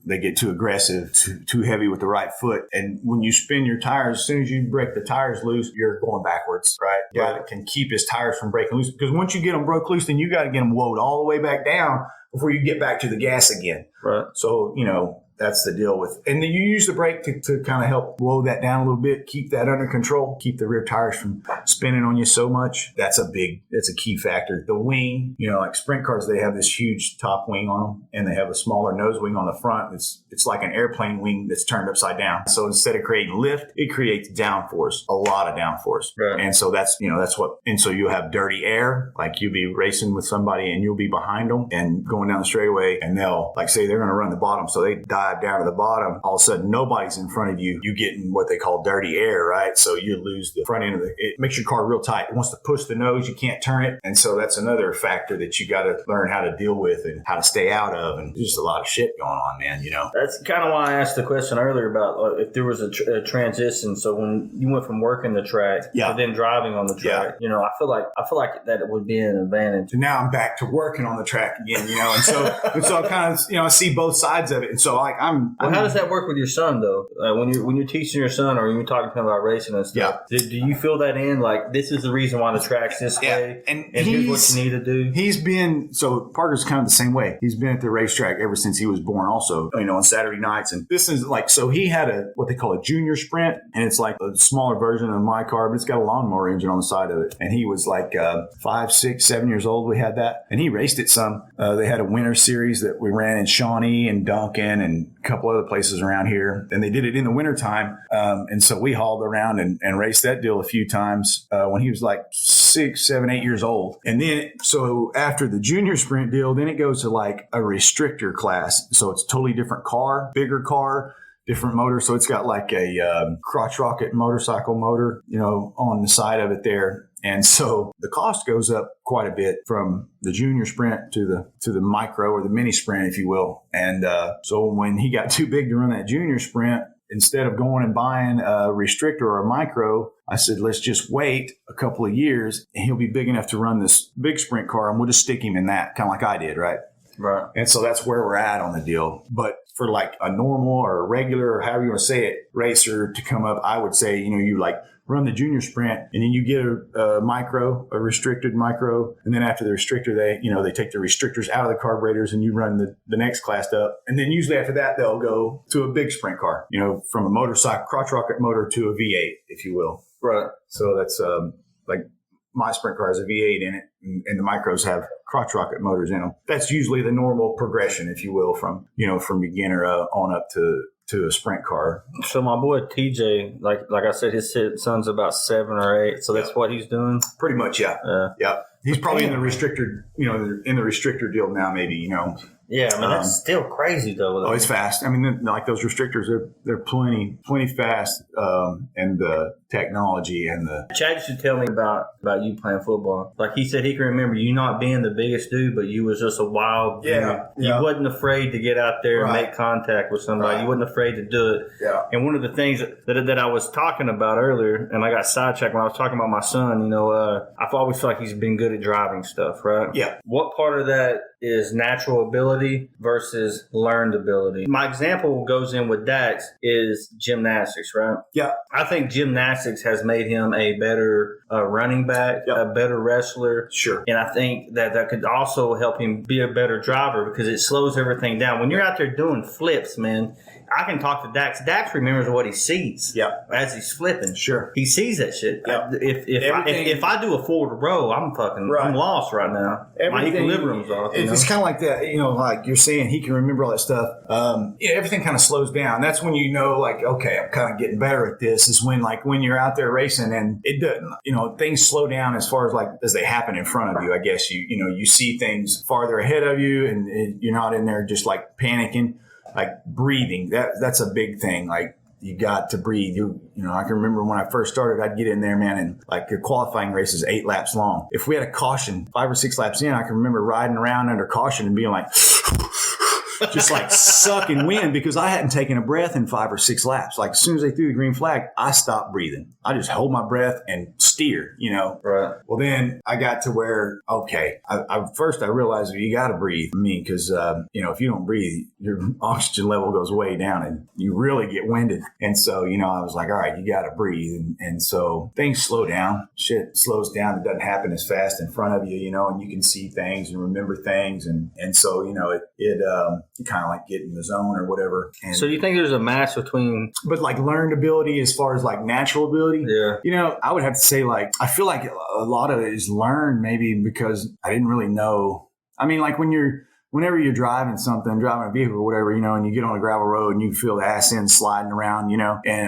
Speaker 2: They get too aggressive, too heavy with the right foot. And when you spin your tires, as soon as you break the tires loose, you're going backwards, right? The guy that can keep his tires from breaking loose, because once you get them broke loose, then you got to get them woed all the way back down before you get back to the gas again.
Speaker 3: Right.
Speaker 2: So, that's the deal with. And then you use the brake to kind of help blow that down a little bit, keep that under control, keep the rear tires from spinning on you so much. That's a key factor. The wing, like sprint cars, they have this huge top wing on them, and they have a smaller nose wing on the front. It's like an airplane wing that's turned upside down. So instead of creating lift, it creates downforce, a lot of downforce.
Speaker 3: Right.
Speaker 2: And so that's what, and so you have dirty air, like you'll be racing with somebody and you'll be behind them and going down the straightaway, and they'll, like, say they're going to run the bottom. So they dive down to the bottom. All of a sudden, nobody's in front of you. You get in what they call dirty air, right? So you lose the front end of it makes your car real tight. It wants to push the nose. You can't turn it. And so that's another factor that you got to learn how to deal with and how to stay out of. And there's just a lot of shit going on, man,
Speaker 3: That's kind of why I asked the question earlier about if there was a transition. So when you went from working the track to then driving on the track, I feel like that would be an advantage.
Speaker 2: And now I'm back to working on the track again, and so I kind of, I see both sides of it. And so like how
Speaker 3: does that work with your son though? When you're teaching your son or you're talking to him about racing and stuff, do you feel that in like this is the reason why the track's this way and here's what you need to do? Parker's kind of the same way. He's been at the racetrack ever since he was born also, on Saturday nights. And this is like, so he had what they call a junior sprint, and it's like a smaller version of my car, but it's got a lawnmower engine on the side of it. And he was like 5, 6, 7 years old. We had that, and he raced it some. They had a winter series that we ran in Shawnee and Duncan and a couple other places around here, and they did it in the wintertime. And so we hauled around and raced that deal a few times when he was like 6, 7, 8 years old. And then, so after the junior sprint deal, then it goes to like a restrictor class. So it's a totally different car, bigger car, different motor. So it's got like a crotch rocket motorcycle motor, on the side of it there. And so the cost goes up quite a bit from the junior sprint to the micro or the mini sprint, if you will. And so when he got too big to run that junior sprint, instead of going and buying a restrictor or a micro, I said, let's just wait a couple of years and he'll be big enough to run this big sprint car, and we'll just stick him in that, kind of like I did, right? Right.
Speaker 2: And so that's where we're at on the deal. But for like a normal or a regular, or however you want to say it, racer to come up, I would say, you like run the junior sprint, and then you get a restricted micro. And then after the restrictor, they take the restrictors out of the carburetors, and you run the next class up. And then usually after that, they'll go to a big sprint car, from a motorcycle, crotch rocket motor to a V8, if you will. Right. So that's like my sprint car has a V8 in it, and the micros have crotch rocket motors in them. That's usually the normal progression, if you will, from beginner on up to a sprint car.
Speaker 3: So my boy TJ, like I said, his son's about 7 or 8. So that's what he's doing.
Speaker 2: Pretty much, yeah. Yeah. He's probably in the restrictor, in the restrictor deal now, maybe,
Speaker 3: Yeah, I mean, that's still crazy, though.
Speaker 2: Oh, it's fast. I mean, like those restrictors, they're plenty fast, and the technology and the...
Speaker 3: Chad used to tell me about you playing football. Like, he said he can remember you not being the biggest dude, but you was just a wild dude. You wasn't afraid to get out there and make contact with somebody. You wasn't afraid to do it.
Speaker 2: Yeah.
Speaker 3: And one of the things that I was talking about earlier, and I got sidetracked when I was talking about my son, I've always felt like he's been good at driving stuff, right?
Speaker 2: Yeah.
Speaker 3: What part of that is natural ability versus learned ability? My example goes in with Dax is gymnastics, right?
Speaker 2: Yeah.
Speaker 3: I think gymnastics has made him a better running back, a better wrestler.
Speaker 2: Sure.
Speaker 3: And I think that could also help him be a better driver because it slows everything down. When you're out there doing flips, man, I can talk to Dax. Dax remembers what he sees as he's flipping.
Speaker 2: Sure.
Speaker 3: He sees that shit.
Speaker 2: Yeah.
Speaker 3: If I do a forward row, I'm lost right now. My equilibrium's off.
Speaker 2: It's kind of like that, like you're saying, he can remember all that stuff. Everything kind of slows down. That's when like, okay, I'm kind of getting better at this, is when you're out there racing and it doesn't, things slow down as far as they happen in front of you. I guess you see things farther ahead of you, and you're not in there just like panicking. Like breathing, that's a big thing. Like you got to breathe. I can remember when I first started, I'd get in there, man, and like the qualifying race is 8 laps long. If we had a caution 5 or 6 laps in, I can remember riding around under caution and being like, just like sucking wind because I hadn't taken a breath in 5 or 6 laps. Like as soon as they threw the green flag, I stopped breathing. I just hold my breath and steer, Right. Well, then I got to where, okay, first I realized you got to breathe. I mean, because, if you don't breathe, your oxygen level goes way down and you really get winded. And so, I was like, all right, you got to breathe. And so things slow down. Shit slows down. It doesn't happen as fast in front of you, and you can see things and remember things. And so, you kind of like get in the zone or whatever. And,
Speaker 3: So you think there's a match between?
Speaker 2: but like learned ability as far as like natural ability,
Speaker 3: Yeah.
Speaker 2: I would have to say like I feel like a lot of it is learned maybe because I didn't really know. I mean, like whenever you're driving a vehicle or whatever, and you get on a gravel road and you feel the ass end sliding around,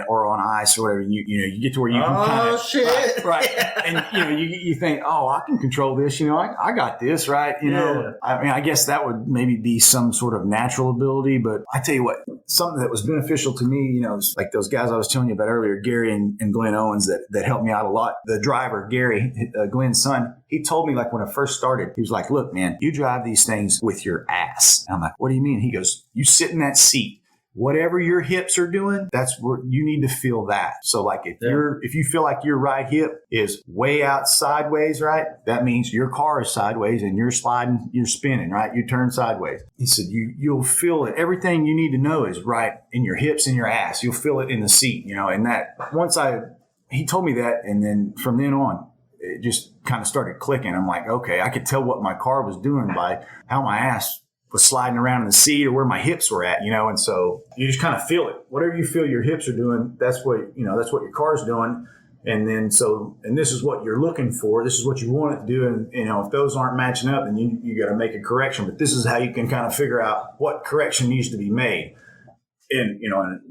Speaker 2: or on ice or whatever, you get to where you can kind of
Speaker 3: shit.
Speaker 2: right. And you think, oh, I can control this, I got this, right? I mean, I guess that would maybe be some sort of natural ability, but I tell you what, something that was beneficial to me, is like those guys I was telling you about earlier, Gary and Glenn Owens, that helped me out a lot. The driver, Gary, Glenn's son, he told me like when I first started, he was like, look, man, you drive these things with your ass. And I'm like, what do you mean? He goes, you sit in that seat. Whatever your hips are doing, that's where you need to feel that. So like if you feel like your right hip is way out sideways, right? That means your car is sideways and you're sliding, you're spinning, right? You turn sideways. He said, you'll feel it. Everything you need to know is right in your hips and your ass. You'll feel it in the seat, and that he told me that. And then from then on, it just kind of started clicking. I'm like, okay, I could tell what my car was doing by how my ass was sliding around in the seat or where my hips were at, and so you just kind of feel it. Whatever you feel your hips are doing, that's what your car's doing. And then and this is what you're looking for. This is what you want it to do. And, if those aren't matching up, then you got to make a correction. But this is how you can kind of figure out what correction needs to be made in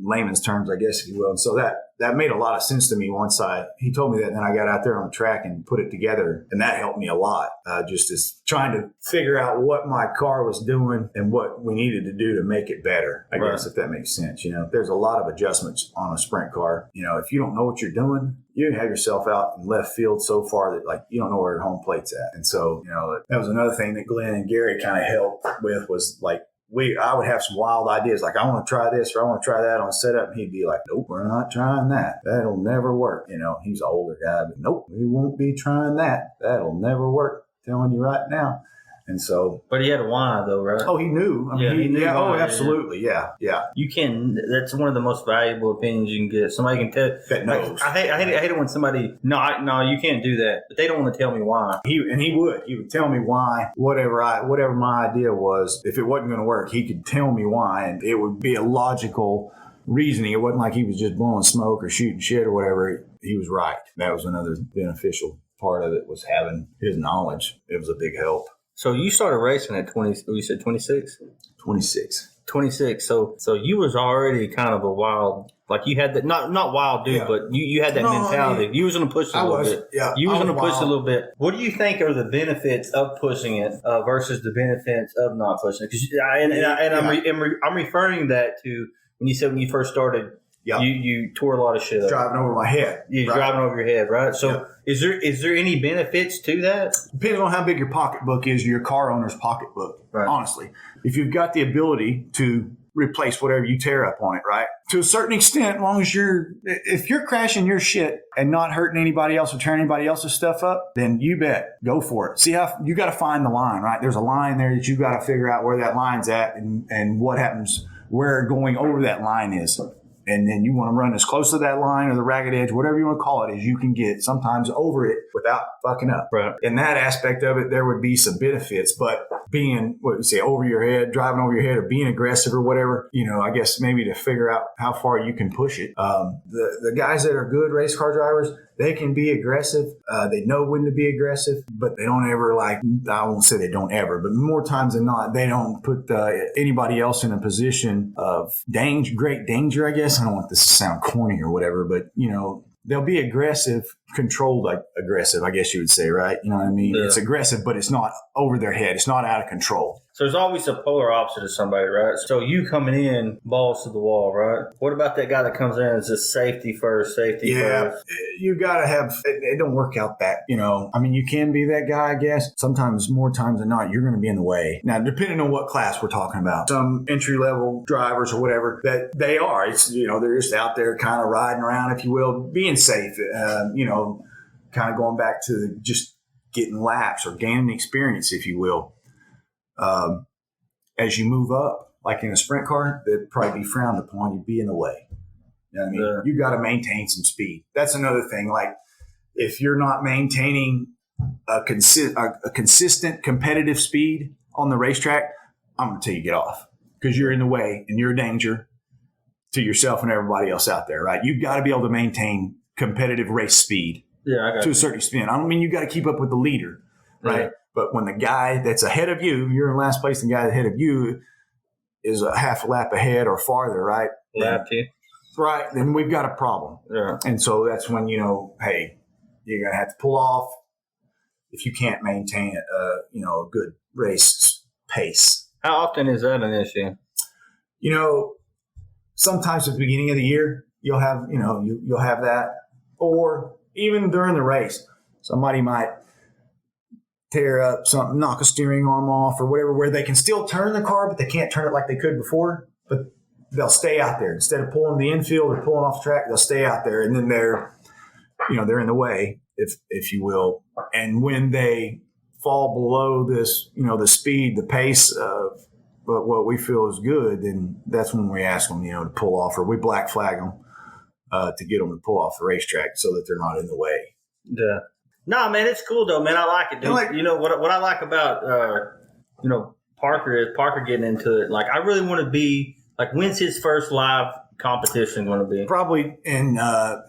Speaker 2: layman's terms, I guess, if you will. And so that made a lot of sense to me once he told me that, and then I got out there on the track and put it together, and that helped me a lot. Just as trying to figure out what my car was doing and what we needed to do to make it better, I guess, if that makes sense. There's a lot of adjustments on a sprint car. If you don't know what you're doing, you have yourself out in left field so far that like you don't know where your home plate's at. And so, that was another thing that Glenn and Gary kind of helped with was like, I would have some wild ideas, like I want to try this or I want to try that on a setup, and he'd be like, nope, we're not trying that. That'll never work. He's an older guy, but nope, we won't be trying that. That'll never work. I'm telling you right now. And so,
Speaker 3: but he had a why though, right?
Speaker 2: Oh, he knew. I mean,
Speaker 3: he knew.
Speaker 2: Yeah.
Speaker 3: Why,
Speaker 2: Oh, absolutely. Yeah.
Speaker 3: You can. That's one of the most valuable opinions you can get. Somebody can tell.
Speaker 2: That knows.
Speaker 3: Like, I hate it when somebody. No, you can't do that. But they don't want to tell me why.
Speaker 2: He would tell me why. Whatever my idea was, if it wasn't going to work, he could tell me why, and it would be a logical reasoning. It wasn't like he was just blowing smoke or shooting shit or whatever. He was right. That was another beneficial part of it, was having his knowledge. It was a big help.
Speaker 3: So you started racing at 20, you said 26?
Speaker 2: 26.
Speaker 3: 26. So you was already kind of a wild, like you had that, not wild dude, but you had that mentality. You was going to push it a little bit.
Speaker 2: Yeah.
Speaker 3: You was going to push it a little bit. What do you think are the benefits of pushing it versus the benefits of not pushing it? I'm referring that to when you said when you first started, you tore a lot of shit up.
Speaker 2: Driving over my head.
Speaker 3: You're driving over your head, right? So is there any benefits to that?
Speaker 2: Depends on how big your pocketbook is, your car owner's pocketbook,
Speaker 3: right.
Speaker 2: Honestly. If you've got the ability to replace whatever you tear up on it, right? To a certain extent, as long as if you're crashing your shit and not hurting anybody else or tearing anybody else's stuff up, then you bet, go for it. See how you got to find the line, right? There's a line there that you got to figure out where that line's at and what happens, where going over that line is. And then you want to run as close to that line or the ragged edge, whatever you want to call it, as you can get, sometimes over it without fucking up.
Speaker 3: Right.
Speaker 2: In that aspect of it, there would be some benefits, but being, over your head, driving over your head or being aggressive or whatever, I guess maybe to figure out how far you can push it. The guys that are good race car drivers, they can be aggressive. They know when to be aggressive, but they don't ever I won't say they don't ever, but more times than not, they don't put anybody else in a position of great danger, I guess. I don't want this to sound corny or whatever, but, they'll be aggressive, controlled aggressive, I guess you would say, right? You know what I mean? Yeah. It's aggressive, but it's not over their head. It's not out of control.
Speaker 3: So there's always a polar opposite of somebody, right? So you coming in, balls to the wall, right? What about that guy that comes in and is just safety first?
Speaker 2: Yeah, you got to have, it don't work out that, I mean, you can be that guy, I guess. Sometimes, more times than not, you're going to be in the way. Now, depending on what class we're talking about, some entry-level drivers or whatever, that they are, they're just out there kind of riding around, if you will, being safe, kind of going back to just getting laps or gaining experience, if you will. As you move up, like in a sprint car, that'd probably be frowned upon. You'd be in the way. You know what I mean? You got to maintain some speed. That's another thing. Like if you're not maintaining a consistent competitive speed on the racetrack, I'm going to tell you get off.
Speaker 4: because you're in the way and you're a danger to yourself and everybody else out there, right? You've got to be able to maintain competitive race speed
Speaker 3: I
Speaker 4: to a certain extent. I don't mean you got to keep up with the leader, right?
Speaker 3: Yeah.
Speaker 4: But when the guy that's ahead of you, you're in last place, and the guy ahead of you is a half a lap ahead or farther, right?
Speaker 3: Lap to you.
Speaker 4: Right. Then we've got a problem.
Speaker 3: Yeah.
Speaker 4: And so that's when, hey, you're going to have to pull off if you can't maintain a good race pace.
Speaker 3: How often is that an issue?
Speaker 4: Sometimes at the beginning of the year, you'll have, you'll have that, or even during the race, somebody might tear up something, knock a steering arm off or whatever, where they can still turn the car, but they can't turn it like they could before, but they'll stay out there. Instead of pulling the infield or pulling off the track, they'll stay out there, and then they're in the way, if you will. And when they fall below this, the speed, the pace of what we feel is good, then that's when we ask them, to pull off, or we black flag them to get them to pull off the racetrack so that they're not in the way.
Speaker 3: Yeah. No, man, it's cool though, man. I like it, dude. What I like about Parker is Parker getting into it. Like, I really want to be like, when's his first live competition going to be?
Speaker 4: Probably in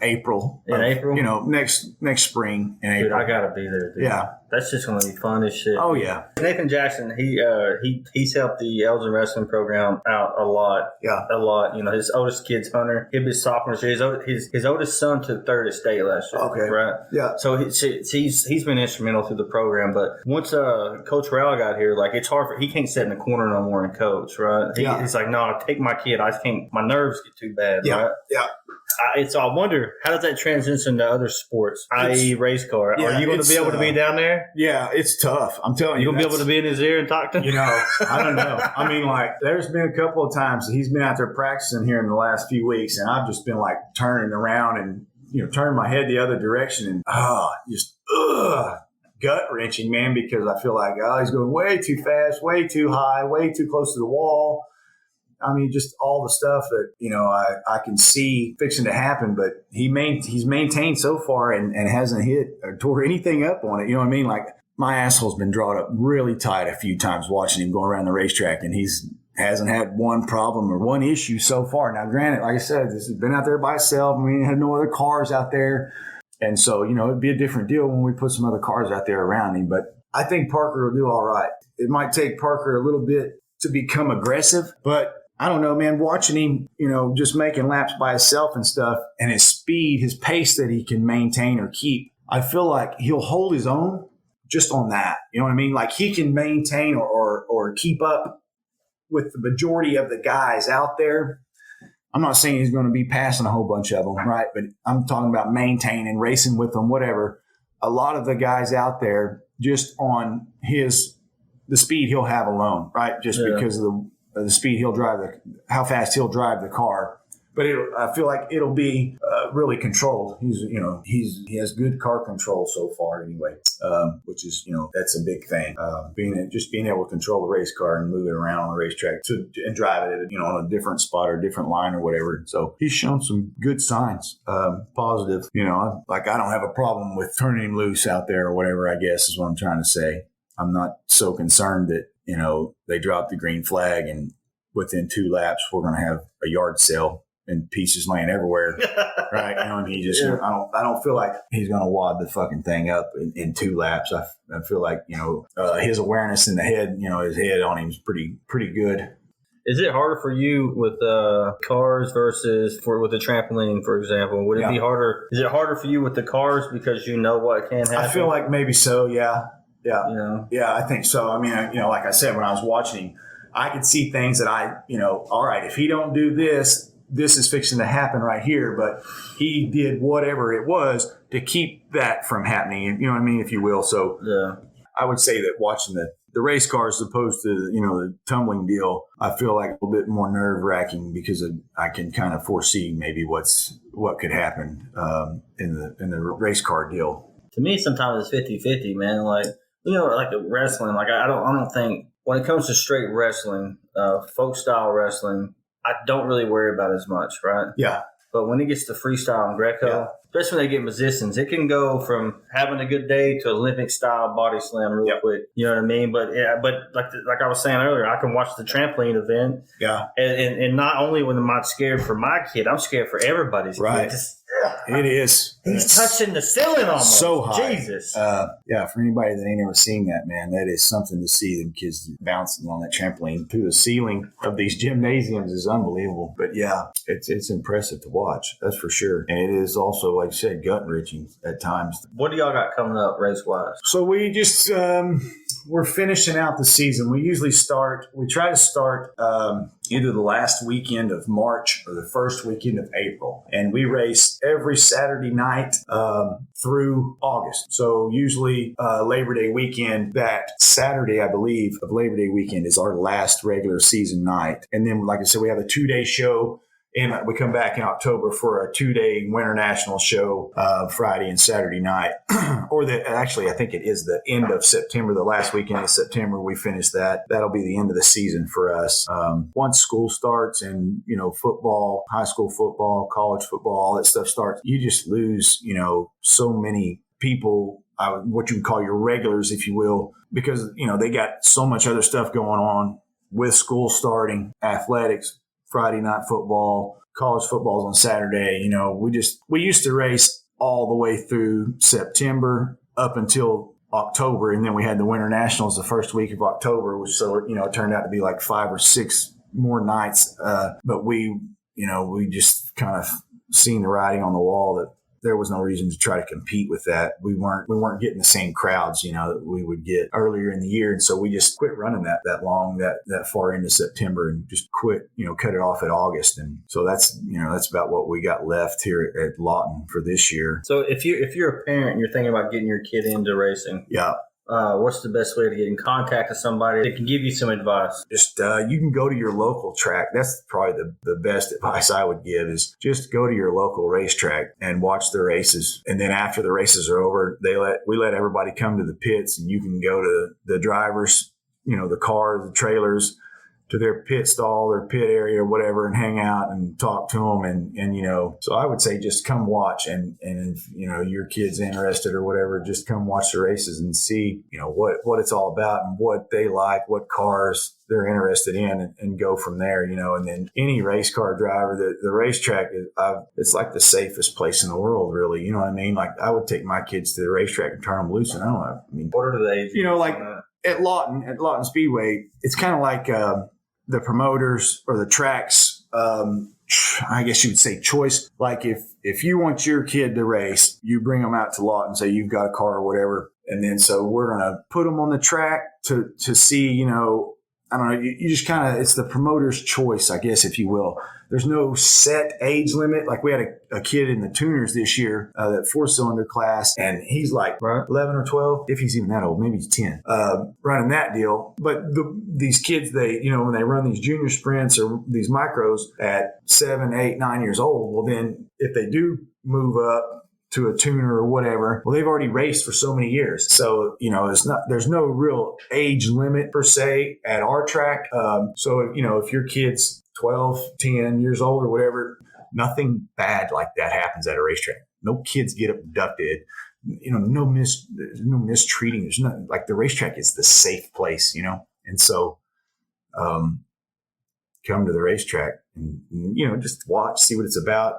Speaker 4: April.
Speaker 3: April?
Speaker 4: Next spring in April.
Speaker 3: Dude, I gotta be there, dude.
Speaker 4: Yeah.
Speaker 3: That's just going to be fun as shit.
Speaker 4: Oh, yeah.
Speaker 3: Nathan Jackson, he's helped the Elgin Wrestling program out a lot.
Speaker 4: Yeah.
Speaker 3: A lot. His oldest kid's Hunter. He'll be sophomore this year. His oldest son took third at state last year.
Speaker 4: Okay.
Speaker 3: Right?
Speaker 4: Yeah.
Speaker 3: So he's been instrumental through the program. But once Coach Rowell got here, like, it's hard he can't sit in the corner no more and coach, right? He's like, no, take my kid. I can't. My nerves get too bad.
Speaker 4: Yeah.
Speaker 3: Right?
Speaker 4: Yeah.
Speaker 3: I wonder, how does that transition to other sports, i.e. race car?
Speaker 4: Yeah,
Speaker 3: are you going to be able to be down there?
Speaker 4: Yeah, it's tough. I'm telling you.
Speaker 3: You going to be able to be in his ear and talk to him?
Speaker 4: I don't know. I mean, like, there's been a couple of times he's been out there practicing here in the last few weeks, and I've just been, like, turning around and, turning my head the other direction and, gut-wrenching, man, because I feel like, he's going way too fast, way too high, way too close to the wall. I mean, just all the stuff that, I can see fixing to happen, but he's maintained so far and hasn't hit or tore anything up on it. You know what I mean? Like, my asshole's been drawn up really tight a few times watching him go around the racetrack, and hasn't had one problem or one issue so far. Now, granted, like I said, this has been out there by itself. I mean, it had no other cars out there. And so, it'd be a different deal when we put some other cars out there around him. But I think Parker will do all right. It might take Parker a little bit to become aggressive, but I don't know, man, watching him, just making laps by himself and stuff, and his speed, his pace that he can maintain or keep, I feel like he'll hold his own just on that. You know what I mean? Like, he can maintain or keep up with the majority of the guys out there. I'm not saying he's going to be passing a whole bunch of them, right? But I'm talking about maintaining, racing with them, whatever. A lot of the guys out there, just on the speed he'll have alone, right? Just because of the speed he'll drive, how fast he'll drive the car. But I feel like it'll be really controlled. He has good car control so far anyway, which is, that's a big thing. Being able to control the race car and move it around on the racetrack and drive it, on a different spot or different line or whatever. So he's shown some good signs, positive. I don't have a problem with turning him loose out there or whatever, I guess is what I'm trying to say. I'm not so concerned that, they drop the green flag and within 2 laps, we're going to have a yard sale and pieces laying everywhere. Right. And he just, I don't feel like he's going to wad the fucking thing up in 2 laps. I feel like, his awareness in the head, his head on him is pretty good.
Speaker 3: Is it harder for you with cars versus with the trampoline, for example? Would it be harder? Is it harder for you with the cars because you know what can happen?
Speaker 4: I feel like maybe so. Yeah. Yeah. Yeah, I think so. I mean, like I said, when I was watching him, I could see things that all right, if he don't do this, this is fixing to happen right here. But he did whatever it was to keep that from happening. You know what I mean, if you will. So I would say that watching the race cars as opposed to, the tumbling deal, I feel like a little bit more nerve wracking because I can kind of foresee maybe what could happen in the race car deal.
Speaker 3: To me, sometimes it's 50-50, man. Like, like wrestling, like I don't think when it comes to straight wrestling, folk style wrestling, I don't really worry about as much, right?
Speaker 4: Yeah.
Speaker 3: But when it gets to freestyle and Greco, especially when they get musicians, it can go from having a good day to Olympic style body slam real quick. You know what I mean? But like I was saying earlier, I can watch the trampoline event.
Speaker 4: Yeah.
Speaker 3: And not only when I'm scared for my kid, I'm scared for everybody's
Speaker 4: right.
Speaker 3: kid.
Speaker 4: It is.
Speaker 3: He's touching the ceiling almost.
Speaker 4: So high.
Speaker 3: Jesus.
Speaker 4: Yeah, for anybody that ain't ever seen that, man, that is something to see them kids bouncing on that trampoline through the ceiling of these gymnasiums is unbelievable. But yeah, it's impressive to watch. That's for sure. And it is also, like you said, gut wrenching at times.
Speaker 3: What do y'all got coming up race wise?
Speaker 4: So we just we're finishing out the season. We try to start either the last weekend of March or the first weekend of April. And we race every Saturday night through August. So usually Labor Day weekend, that Saturday, I believe, of Labor Day weekend is our last regular season night. And then, like I said, we have a 2-day show. And we come back in October for a 2-day Winter National show, Friday and Saturday night. Actually, I think it is the end of September, the last weekend of September, we finish that. That'll be the end of the season for us. Once school starts and, football, high school football, college football, all that stuff starts, you just lose, so many people, what you would call your regulars, if you will, because, they got so much other stuff going on with school starting, athletics, Friday night football, college football's on Saturday. We used to race all the way through September up until October. And then we had the Winter Nationals the first week of October, which, it turned out to be like 5 or 6 more nights. But we just kind of seen the writing on the wall that there was no reason to try to compete with that. We weren't getting the same crowds, that we would get earlier in the year. And so we just quit running that long, that far into September, and just quit, cut it off at August. And so that's about what we got left here at Lawton for this year.
Speaker 3: So if you're a parent and you're thinking about getting your kid into racing, what's the best way to get in contact with somebody that can give you some advice?
Speaker 4: Just you can go to your local track. That's probably the best advice I would give, is just go to your local racetrack and watch the races. And then after the races are over, we let everybody come to the pits, and you can go to the drivers, the cars, the trailers, to their pit stall, their pit area, or whatever, and hang out and talk to them. And so I would say just come watch, and if, your kid's interested or whatever, just come watch the races and see, what it's all about and what they like, what cars they're interested in, and go from there, and then any race car driver, the racetrack it's like the safest place in the world, really. You know what I mean? Like, I would take my kids to the racetrack and turn them loose. And
Speaker 3: what are the ages?
Speaker 4: Like at Lawton Speedway, it's kind of like, the promoters or the tracks, I guess you would say choice. Like if you want your kid to race, you bring them out to Lawton, say you've got a car or whatever. And then so we're going to put them on the track to see, I don't know, you just kind of, it's the promoter's choice, I guess, if you will. There's no set age limit. Like, we had a kid in the tuners this year, that 4-cylinder class, and he's like 11 or 12, if he's even that old, maybe he's 10, running that deal. But these kids, they, when they run these junior sprints or these micros at 7, 8, 9 years old, well, then if they do move up to a tuner or whatever, well, they've already raced for so many years. So, there's no real age limit per se at our track. So, if your kid's 12, 10 years old or whatever, nothing bad like that happens at a racetrack. No kids get abducted, no mistreating. There's nothing, like, the racetrack is the safe place, and so, come to the racetrack and, just watch, see what it's about.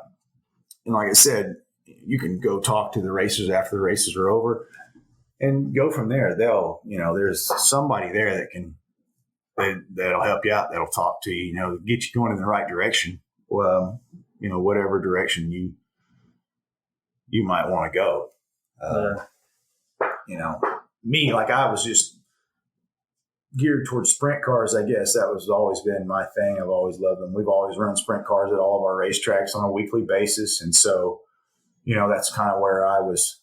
Speaker 4: And like I said, you can go talk to the racers after the races are over and go from there. There's somebody there that'll help you out, that'll talk to you, get you going in the right direction. Well, whatever direction you might want to go. Me, like, I was just geared towards sprint cars. I guess that was always been my thing. I've always loved them. We've always run sprint cars at all of our racetracks on a weekly basis. And so, that's kind of where I was,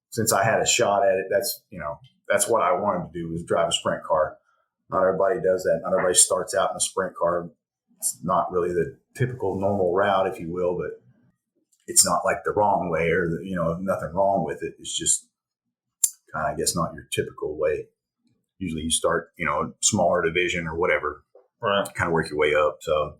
Speaker 4: since I had a shot at it, that's what I wanted to do, was drive a sprint car. Not everybody does that. Not everybody starts out in a sprint car. It's not really the typical normal route, if you will, but it's not like the wrong way or nothing wrong with it. It's just kind of, I guess, not your typical way. Usually you start, smaller division or whatever,
Speaker 3: right?
Speaker 4: Kind of work your way up. So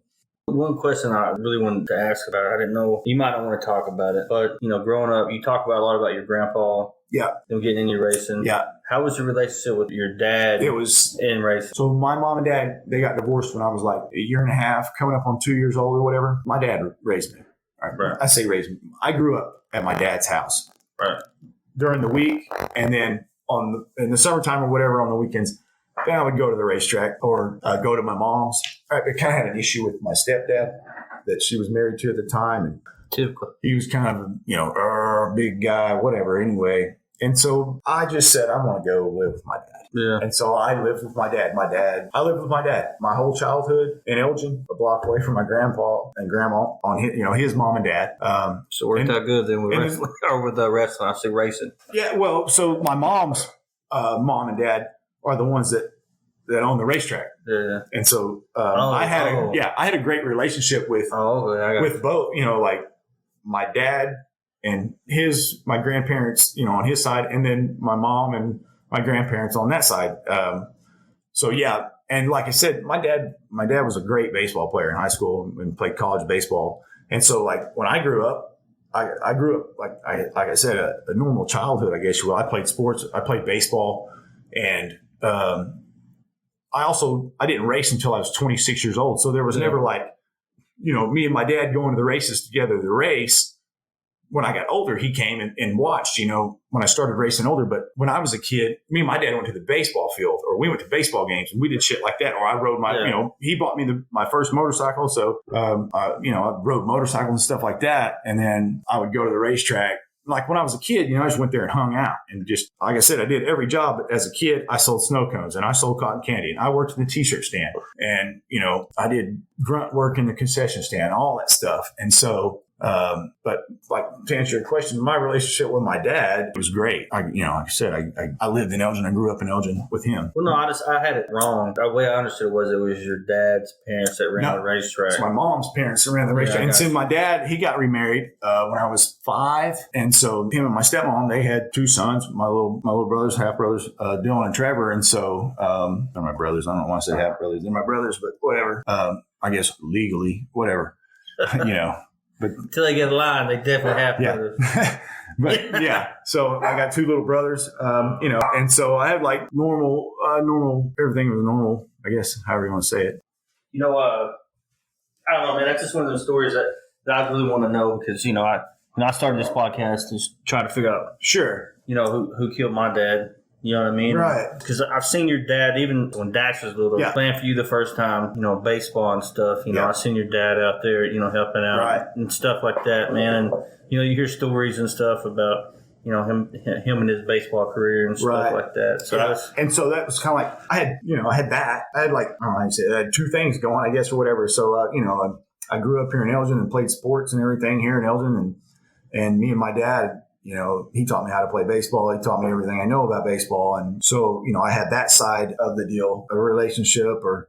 Speaker 3: One question I really wanted to ask about, I didn't know, you might not want to talk about it, but, growing up, you talk about a lot about your grandpa.
Speaker 4: Yeah.
Speaker 3: Them getting in your racing.
Speaker 4: Yeah.
Speaker 3: How was your relationship with your dad?
Speaker 4: It was
Speaker 3: in racing.
Speaker 4: So my mom and dad, they got divorced when I was like a year and a half, coming up on 2 years old or whatever. My dad raised me.
Speaker 3: Right.
Speaker 4: I say raised me. I grew up at my dad's house.
Speaker 3: Right.
Speaker 4: During the week, and then in the summertime or whatever on the weekends, then I would go to the racetrack or go to my mom's. I kind of had an issue with my stepdad that she was married to at the time, and
Speaker 3: Typical.
Speaker 4: he was kind of a big guy, whatever. Anyway, and so I just said I want to go live with my dad.
Speaker 3: Yeah.
Speaker 4: And so I lived with my dad. I lived with my dad my whole childhood in Elgin, a block away from my grandpa and grandma on his mom and dad.
Speaker 3: So it worked out good then with wrestling, or with wrestling. I say racing.
Speaker 4: Yeah, well, so my mom's mom and dad are the ones that own the racetrack.
Speaker 3: Yeah.
Speaker 4: And so I had a great relationship with with both. Like my dad and my grandparents, on his side, and then my mom and my grandparents on that side. So yeah, and like I said, my dad was a great baseball player in high school and played college baseball. And so like when I grew up, I grew up like I said, a normal childhood, I guess you will. I played sports, I played baseball, and I didn't race until I was 26 years old. So there was never like, me and my dad going to the races together. The race, when I got older, he came and watched, when I started racing older. But when I was a kid, me and my dad went to the baseball field, or we went to baseball games and we did shit like that. Or I rode he bought me my first motorcycle. So, I rode motorcycles and stuff like that. And then I would go to the racetrack. Like when I was a kid, I just went there and hung out and just, like I said, I did every job. But as a kid, I sold snow cones and I sold cotton candy and I worked in the t-shirt stand and, I did grunt work in the concession stand, all that stuff. And so, but like to answer your question, my relationship with my dad was great. Like I said, I lived in Elgin. I grew up in Elgin with him.
Speaker 3: Well, no, I had it wrong. The way I understood it was your dad's parents that ran the racetrack.
Speaker 4: It's my mom's parents that ran the racetrack. And so my dad, he got remarried when I was 5. And so him and my stepmom, they had 2 sons, my little brothers, half brothers, Dylan and Trevor. And so they're my brothers. I don't want to say half brothers. They're my brothers, but whatever. I guess legally, whatever, But
Speaker 3: until they get a line, they definitely have brothers.
Speaker 4: But yeah, so I got 2 little brothers, and so I had like normal, everything was normal, I guess, however you want to say it.
Speaker 3: I don't know, man. That's just one of those stories that I really want to know because, I started this podcast to try to figure out,
Speaker 4: sure,
Speaker 3: who killed my dad. You know what I mean?
Speaker 4: Right.
Speaker 3: Because I've seen your dad, even when Dax was little, playing for you the first time, baseball and stuff. I've seen your dad out there, helping out and stuff like that, man. And, you hear stories and stuff about, him and his baseball career and stuff like that. So
Speaker 4: and so that was kind of like, I had that. I had like, I don't know how you say it. I had 2 things going, I guess, or whatever. So, I grew up here in Elgin and played sports and everything here in Elgin. And me and my dad, he taught me how to play baseball. He taught me everything I know about baseball. And so, I had that side of the deal, a relationship or,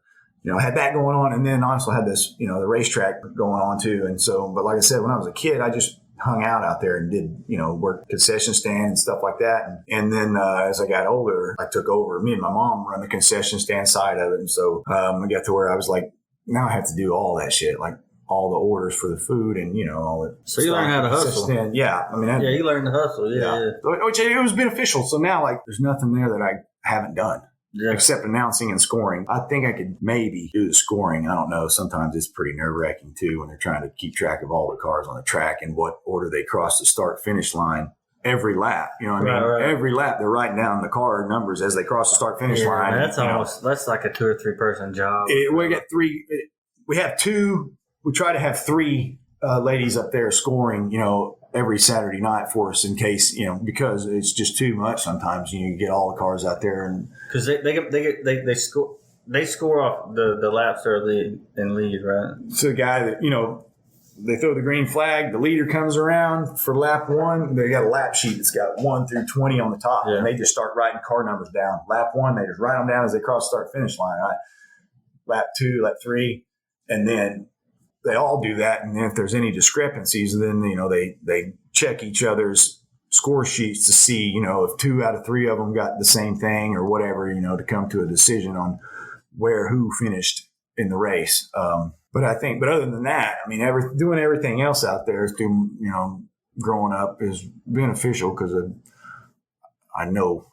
Speaker 4: I had that going on. And then I also had this, the racetrack going on too. And so, but like I said, when I was a kid, I just hung out there and did, work concession stand and stuff like that. And then as I got older, I took over. Me and my mom run the concession stand side of it. And so I got to where I was like, now I have to do all that shit. Like, all the orders for the food and, all that.
Speaker 3: So you learned how to hustle.
Speaker 4: Yeah. I mean,
Speaker 3: you learned to hustle. Yeah.
Speaker 4: Which it was beneficial. So now, like, there's nothing there that I haven't done except announcing and scoring. I think I could maybe do the scoring. I don't know. Sometimes it's pretty nerve wracking too when they're trying to keep track of all the cars on the track and what order they cross the start finish line. Every lap, you know what I mean? Right. Every lap, they're writing down the car numbers as they cross the start finish line.
Speaker 3: That's like a 2 or 3 person job.
Speaker 4: We got 3. We have 2. We try to have 3 ladies up there scoring, every Saturday night for us in case, because it's just too much sometimes. You get all the cars out there and
Speaker 3: because they score off the laps that are in lead, right?
Speaker 4: So the guy that they throw the green flag, the leader comes around for lap 1. They got a lap sheet that's got 1 through 20 on the top, and they just start writing car numbers down. Lap 1, they just write them down as they cross the start finish line. Right? Lap 2, lap 3, and then they all do that, and then if there's any discrepancies, then they check each other's score sheets to see if 2 out of 3 of them got the same thing or whatever, to come to a decision on who finished in the race. But other than that, I mean, doing everything else out there is growing up is beneficial because I know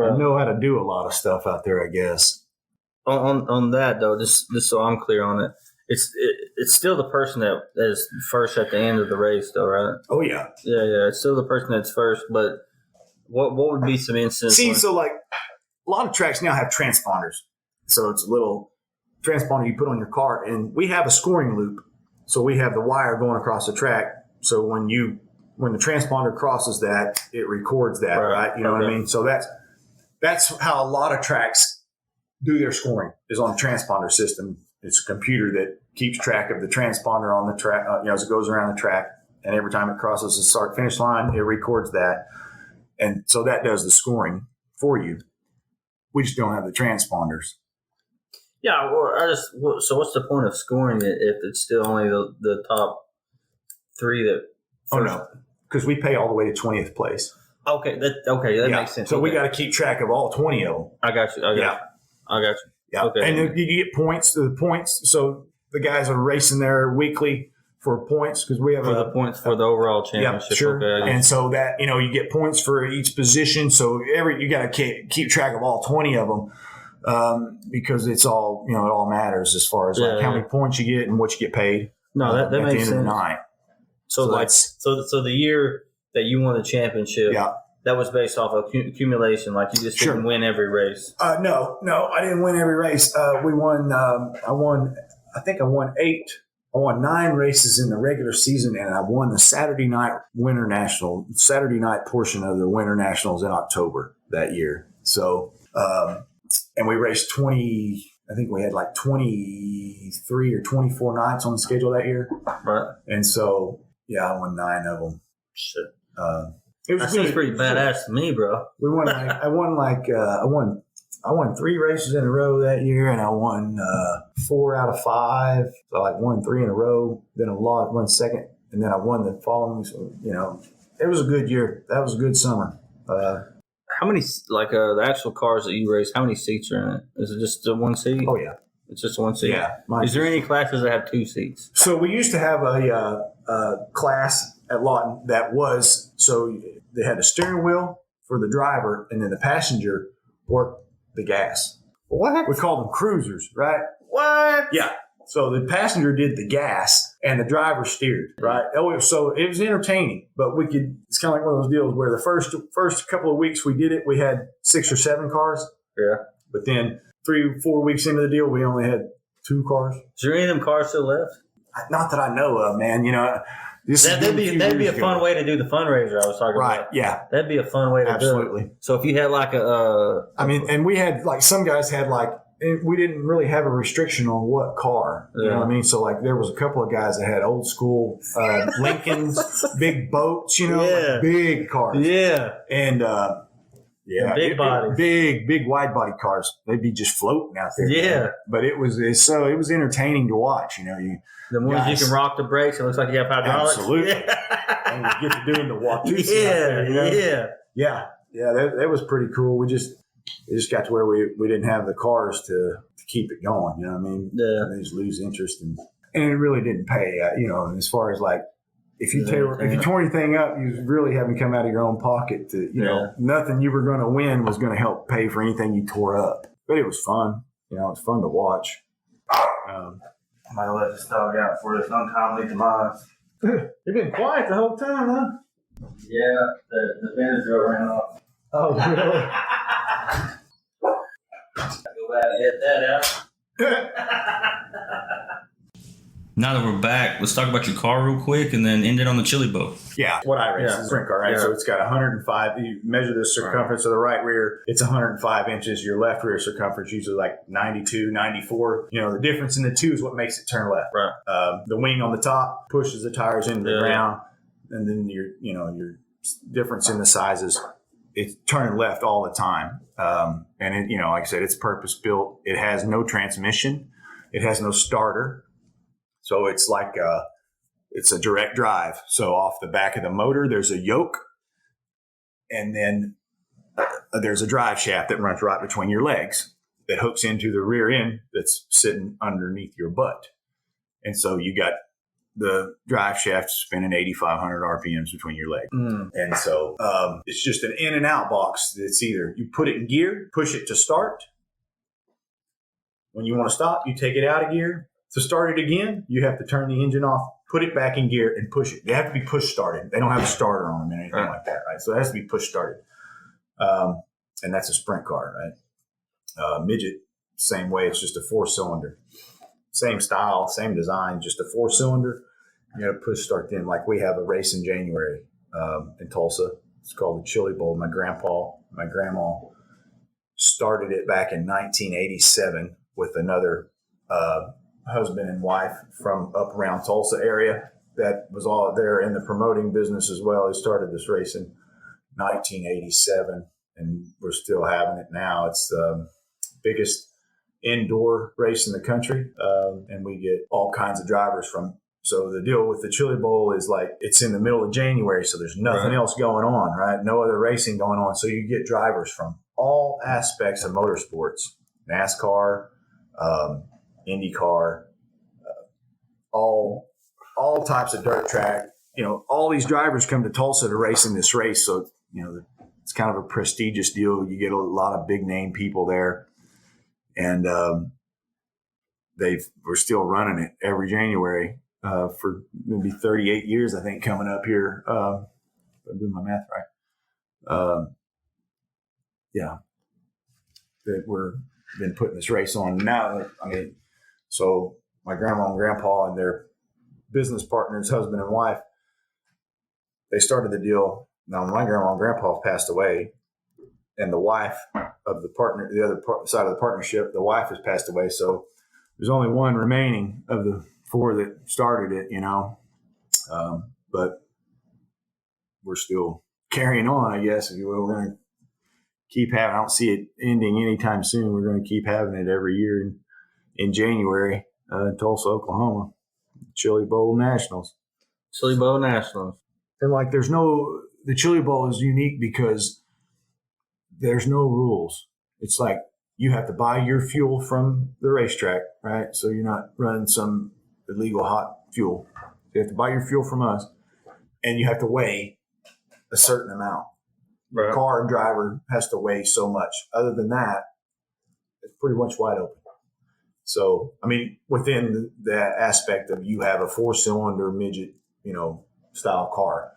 Speaker 4: I know how to do a lot of stuff out there, I guess.
Speaker 3: On that though, just so I'm clear on it, it's still the person that is first at the end of the race, though, right?
Speaker 4: Oh yeah,
Speaker 3: yeah. It's still the person that's first, but what would be some instances?
Speaker 4: See, so like a lot of tracks now have transponders, so it's a little transponder you put on your car, and we have a scoring loop, so we have the wire going across the track. So when the transponder crosses that, it records that, right? You know what I mean? So that's how a lot of tracks do their scoring, is on the transponder system. It's a computer that keeps track of the transponder on the track, as it goes around the track. And every time it crosses the start finish line, it records that. And so that does the scoring for you. We just don't have the transponders.
Speaker 3: Yeah. Well, so what's the point of scoring it if it's still only the top three that?
Speaker 4: Oh no, because we pay all the way to 20th place.
Speaker 3: Okay. That makes sense.
Speaker 4: So we got to keep track of all 20 of them.
Speaker 3: I got you.
Speaker 4: Yeah.
Speaker 3: Okay.
Speaker 4: And then you get points. The points. So the guys are racing there weekly for points because we have
Speaker 3: the points for the overall championship.
Speaker 4: Yeah, sure.
Speaker 3: Okay.
Speaker 4: And so that you get points for each position. So you got to keep track of all 20 of them because it's all it all matters as far as how many points you get and what you get paid.
Speaker 3: No, that makes sense. At the end of the night. So the year that you won the championship, that was based off of accumulation. Like you just didn't win every race.
Speaker 4: No, I didn't win every race. We won. I won 8. I won 9 races in the regular season, and I won the Saturday night portion of the Winter Nationals in October that year. So, and we raced 20. I think we had like 23 or 24 nights on the schedule that year. Right. And so, I won 9 of them.
Speaker 3: Shit.
Speaker 4: That
Speaker 3: seems pretty badass to me, bro.
Speaker 4: We won. I won 3 races in a row that year, and I won 4 out of 5. So I won 3 in a row. Then I lost 1 second, and then I won the following. So it was a good year. That was a good summer.
Speaker 3: How many the actual cars that you race? How many seats are in it? Is it just the 1 seat?
Speaker 4: Oh yeah,
Speaker 3: it's just 1 seat.
Speaker 4: Yeah.
Speaker 3: Is there any classes that have 2 seats?
Speaker 4: So we used to have a class at Lawton that was they had a steering wheel for the driver, and then the passenger worked the gas.
Speaker 3: What?
Speaker 4: We called them cruisers, right?
Speaker 3: What?
Speaker 4: Yeah. So the passenger did the gas and the driver steered, right? So it was entertaining, but it's kind of like one of those deals where the first couple of weeks we did it, we had 6 or 7 cars.
Speaker 3: Yeah.
Speaker 4: But then 3 or 4 weeks into the deal, we only had 2 cars.
Speaker 3: Is there any of them cars still left?
Speaker 4: Not that I know of, man.
Speaker 3: That'd be a fun way to do the fundraiser I was talking about.
Speaker 4: Right, yeah.
Speaker 3: That'd be a fun way to do it.
Speaker 4: Absolutely.
Speaker 3: So if you had
Speaker 4: and we had some guys had we didn't really have a restriction on what car. You know what I mean? So there was a couple of guys that had old school Lincolns, big boats, big cars.
Speaker 3: Yeah.
Speaker 4: And
Speaker 3: big body.
Speaker 4: Big wide body cars. They'd be just floating out there.
Speaker 3: Yeah.
Speaker 4: But it was entertaining to watch,
Speaker 3: The ones you can rock the brakes, it looks like you have hydraulics.
Speaker 4: Absolutely. And you get to doing the Watusi
Speaker 3: Yeah.
Speaker 4: Yeah, that was pretty cool. It just got to where we didn't have the cars to keep it going. You know what I mean?
Speaker 3: Yeah.
Speaker 4: They just lose interest, and it really didn't pay. As far as if you tore anything up, you really haven't come out of your own pocket. Nothing you were going to win was going to help pay for anything you tore up. But it was fun. It's fun to watch.
Speaker 3: I might let this dog out for this untimely demise.
Speaker 4: You've been quiet the whole time, huh?
Speaker 3: Yeah, the Benadryl ran off.
Speaker 4: Oh, really?
Speaker 3: Go back and get that out.
Speaker 1: Now that we're back, let's talk about your car real quick and then end it on the chili boat.
Speaker 4: Yeah, what I race is a sprint car, right? Yeah. So it's got 105. You measure the circumference of the right rear, it's 105 inches. Your left rear circumference usually 92, 94. The difference in the two is what makes it turn left.
Speaker 3: Right.
Speaker 4: The wing on the top pushes the tires into the ground, and then your difference in the sizes, it's turning left all the time. And it, like I said, it's purpose built. It has no transmission. It has no starter. So it's it's a direct drive. So off the back of the motor, there's a yoke, and then there's a drive shaft that runs right between your legs that hooks into the rear end that's sitting underneath your butt. And so you got the drive shaft spinning 8,500 RPMs between your legs. And so it's just an in and out box. It's either you put it in gear, push it to start. When you want to stop, you take it out of gear. To start it again, you have to turn the engine off, put it back in gear, and push it. They have to be push started. They don't have a starter on them or anything like that, right? So it has to be push started. And that's a sprint car, right? Midget, same way. It's just a 4-cylinder. Same style, same design, just a 4-cylinder. You got to push start them. Like we have a race in January in Tulsa. It's called the Chili Bowl. My grandma started it back in 1987 with another husband and wife from up around Tulsa area that was all there in the promoting business as well. They started this race in 1987, and we're still having it now. It's the biggest indoor race in the country, and we get all kinds of drivers from. So the deal with the Chili Bowl is like it's in the middle of January, so there's nothing else going on, right? No other racing going on. So you get drivers from all aspects of motorsports, NASCAR, IndyCar, all types of dirt track. You know, all these drivers come to Tulsa to race in this race. So, you know, it's kind of a prestigious deal. You get a lot of big name people there. And we're still running it every January for maybe 38 years, I think, coming up here. If I'm doing my math right. Yeah. That we're been putting this race on now. I mean, so my grandma and grandpa and their business partners, husband and wife, they started the deal. Now, my grandma and grandpa passed away, and the wife of the partner, the other side of the partnership, the wife has passed away. So there's only one remaining of the 4 that started it, you know. But we're still carrying on, I guess, if you will. We're going to keep having. I don't see it ending anytime soon. We're going to keep having it every year in January in Tulsa, Oklahoma. Chili Bowl Nationals.
Speaker 3: Chili Bowl Nationals.
Speaker 4: And like the Chili Bowl is unique because there's no rules. It's like you have to buy your fuel from the racetrack, right? So you're not running some illegal hot fuel. You have to buy your fuel from us, and you have to weigh a certain amount. Right. The car and driver has to weigh so much. Other than that, it's pretty much wide open. So, I mean, within that aspect of you have a 4-cylinder midget, you know, style car.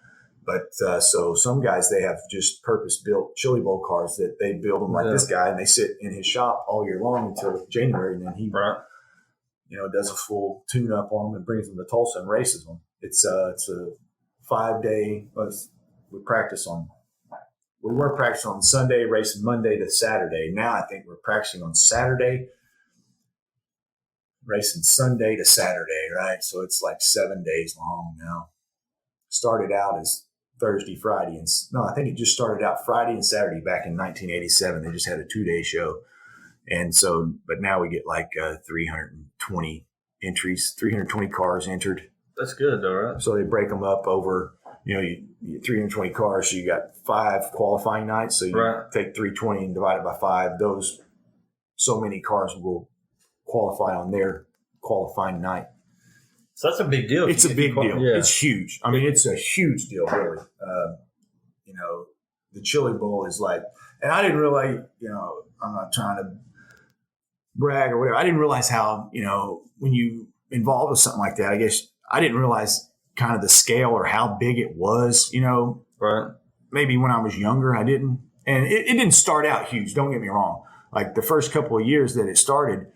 Speaker 4: But so some guys, they have just purpose-built Chili Bowl cars that they build them like this guy, and they sit in his shop all year long until January, and then he, you know, does a full tune-up on them and brings them to Tulsa and races them. It's a 5-day. We practice on. We were practicing on Sunday, racing Monday to Saturday. Now I think we're practicing on Saturday, racing Sunday to Saturday, right? So it's like 7 days long now. Started out as Thursday, Friday, and no, I think it just started out Friday and Saturday back in 1987. They just had a 2-day show. And so, but now we get like 320 entries, 320 cars entered.
Speaker 3: That's good though, right?
Speaker 4: So they break them up over, you know, you 320 cars. So you got 5 qualifying nights. So you take 320 and divide it by 5. Those, so many cars will qualify on their qualifying night.
Speaker 3: So that's a big deal.
Speaker 4: It's a big deal. Yeah. It's huge. I mean, it's a huge deal, really. You know, the Chili Bowl is like, and I didn't realize, you know, I'm not trying to brag or whatever. I didn't realize how, you know, when you involved with something like that, I guess I didn't realize kind of the scale or how big it was, you know. Right. Maybe when I was younger, I didn't. And it didn't start out huge. Don't get me wrong. Like the first couple of years that it started,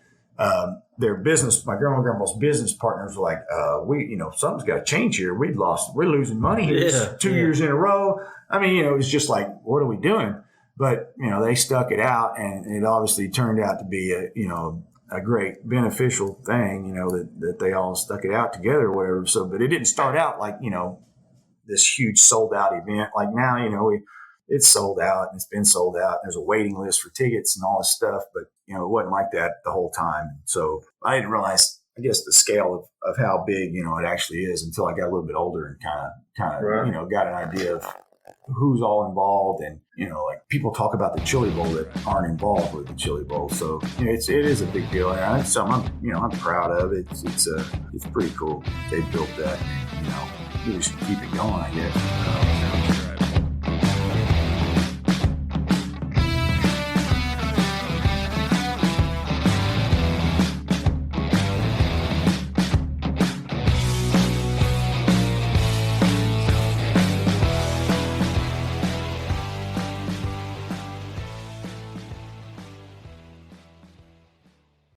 Speaker 4: their business, my grandma and grandpa's business partners were like, you know, something's got to change here. We're losing money here 2 years in a row. I mean, you know, it was just like, what are we doing? But, you know, they stuck it out, and it obviously turned out to be a great beneficial thing, you know, that they all stuck it out together or whatever. So, but it didn't start out like, you know, this huge sold out event. Like now, you know, it's sold out and it's been sold out. There's a waiting list for tickets and all this stuff, but you know, it wasn't like that the whole time. So I didn't realize, I guess, the scale of how big, you know, it actually is until I got a little bit older and kind of, you know, got an idea of who's all involved, and like people talk about the Chili Bowl that aren't involved with the Chili Bowl. So it is a big deal, and it's something I'm proud of. It's pretty cool. They built that. We should keep it going, I guess.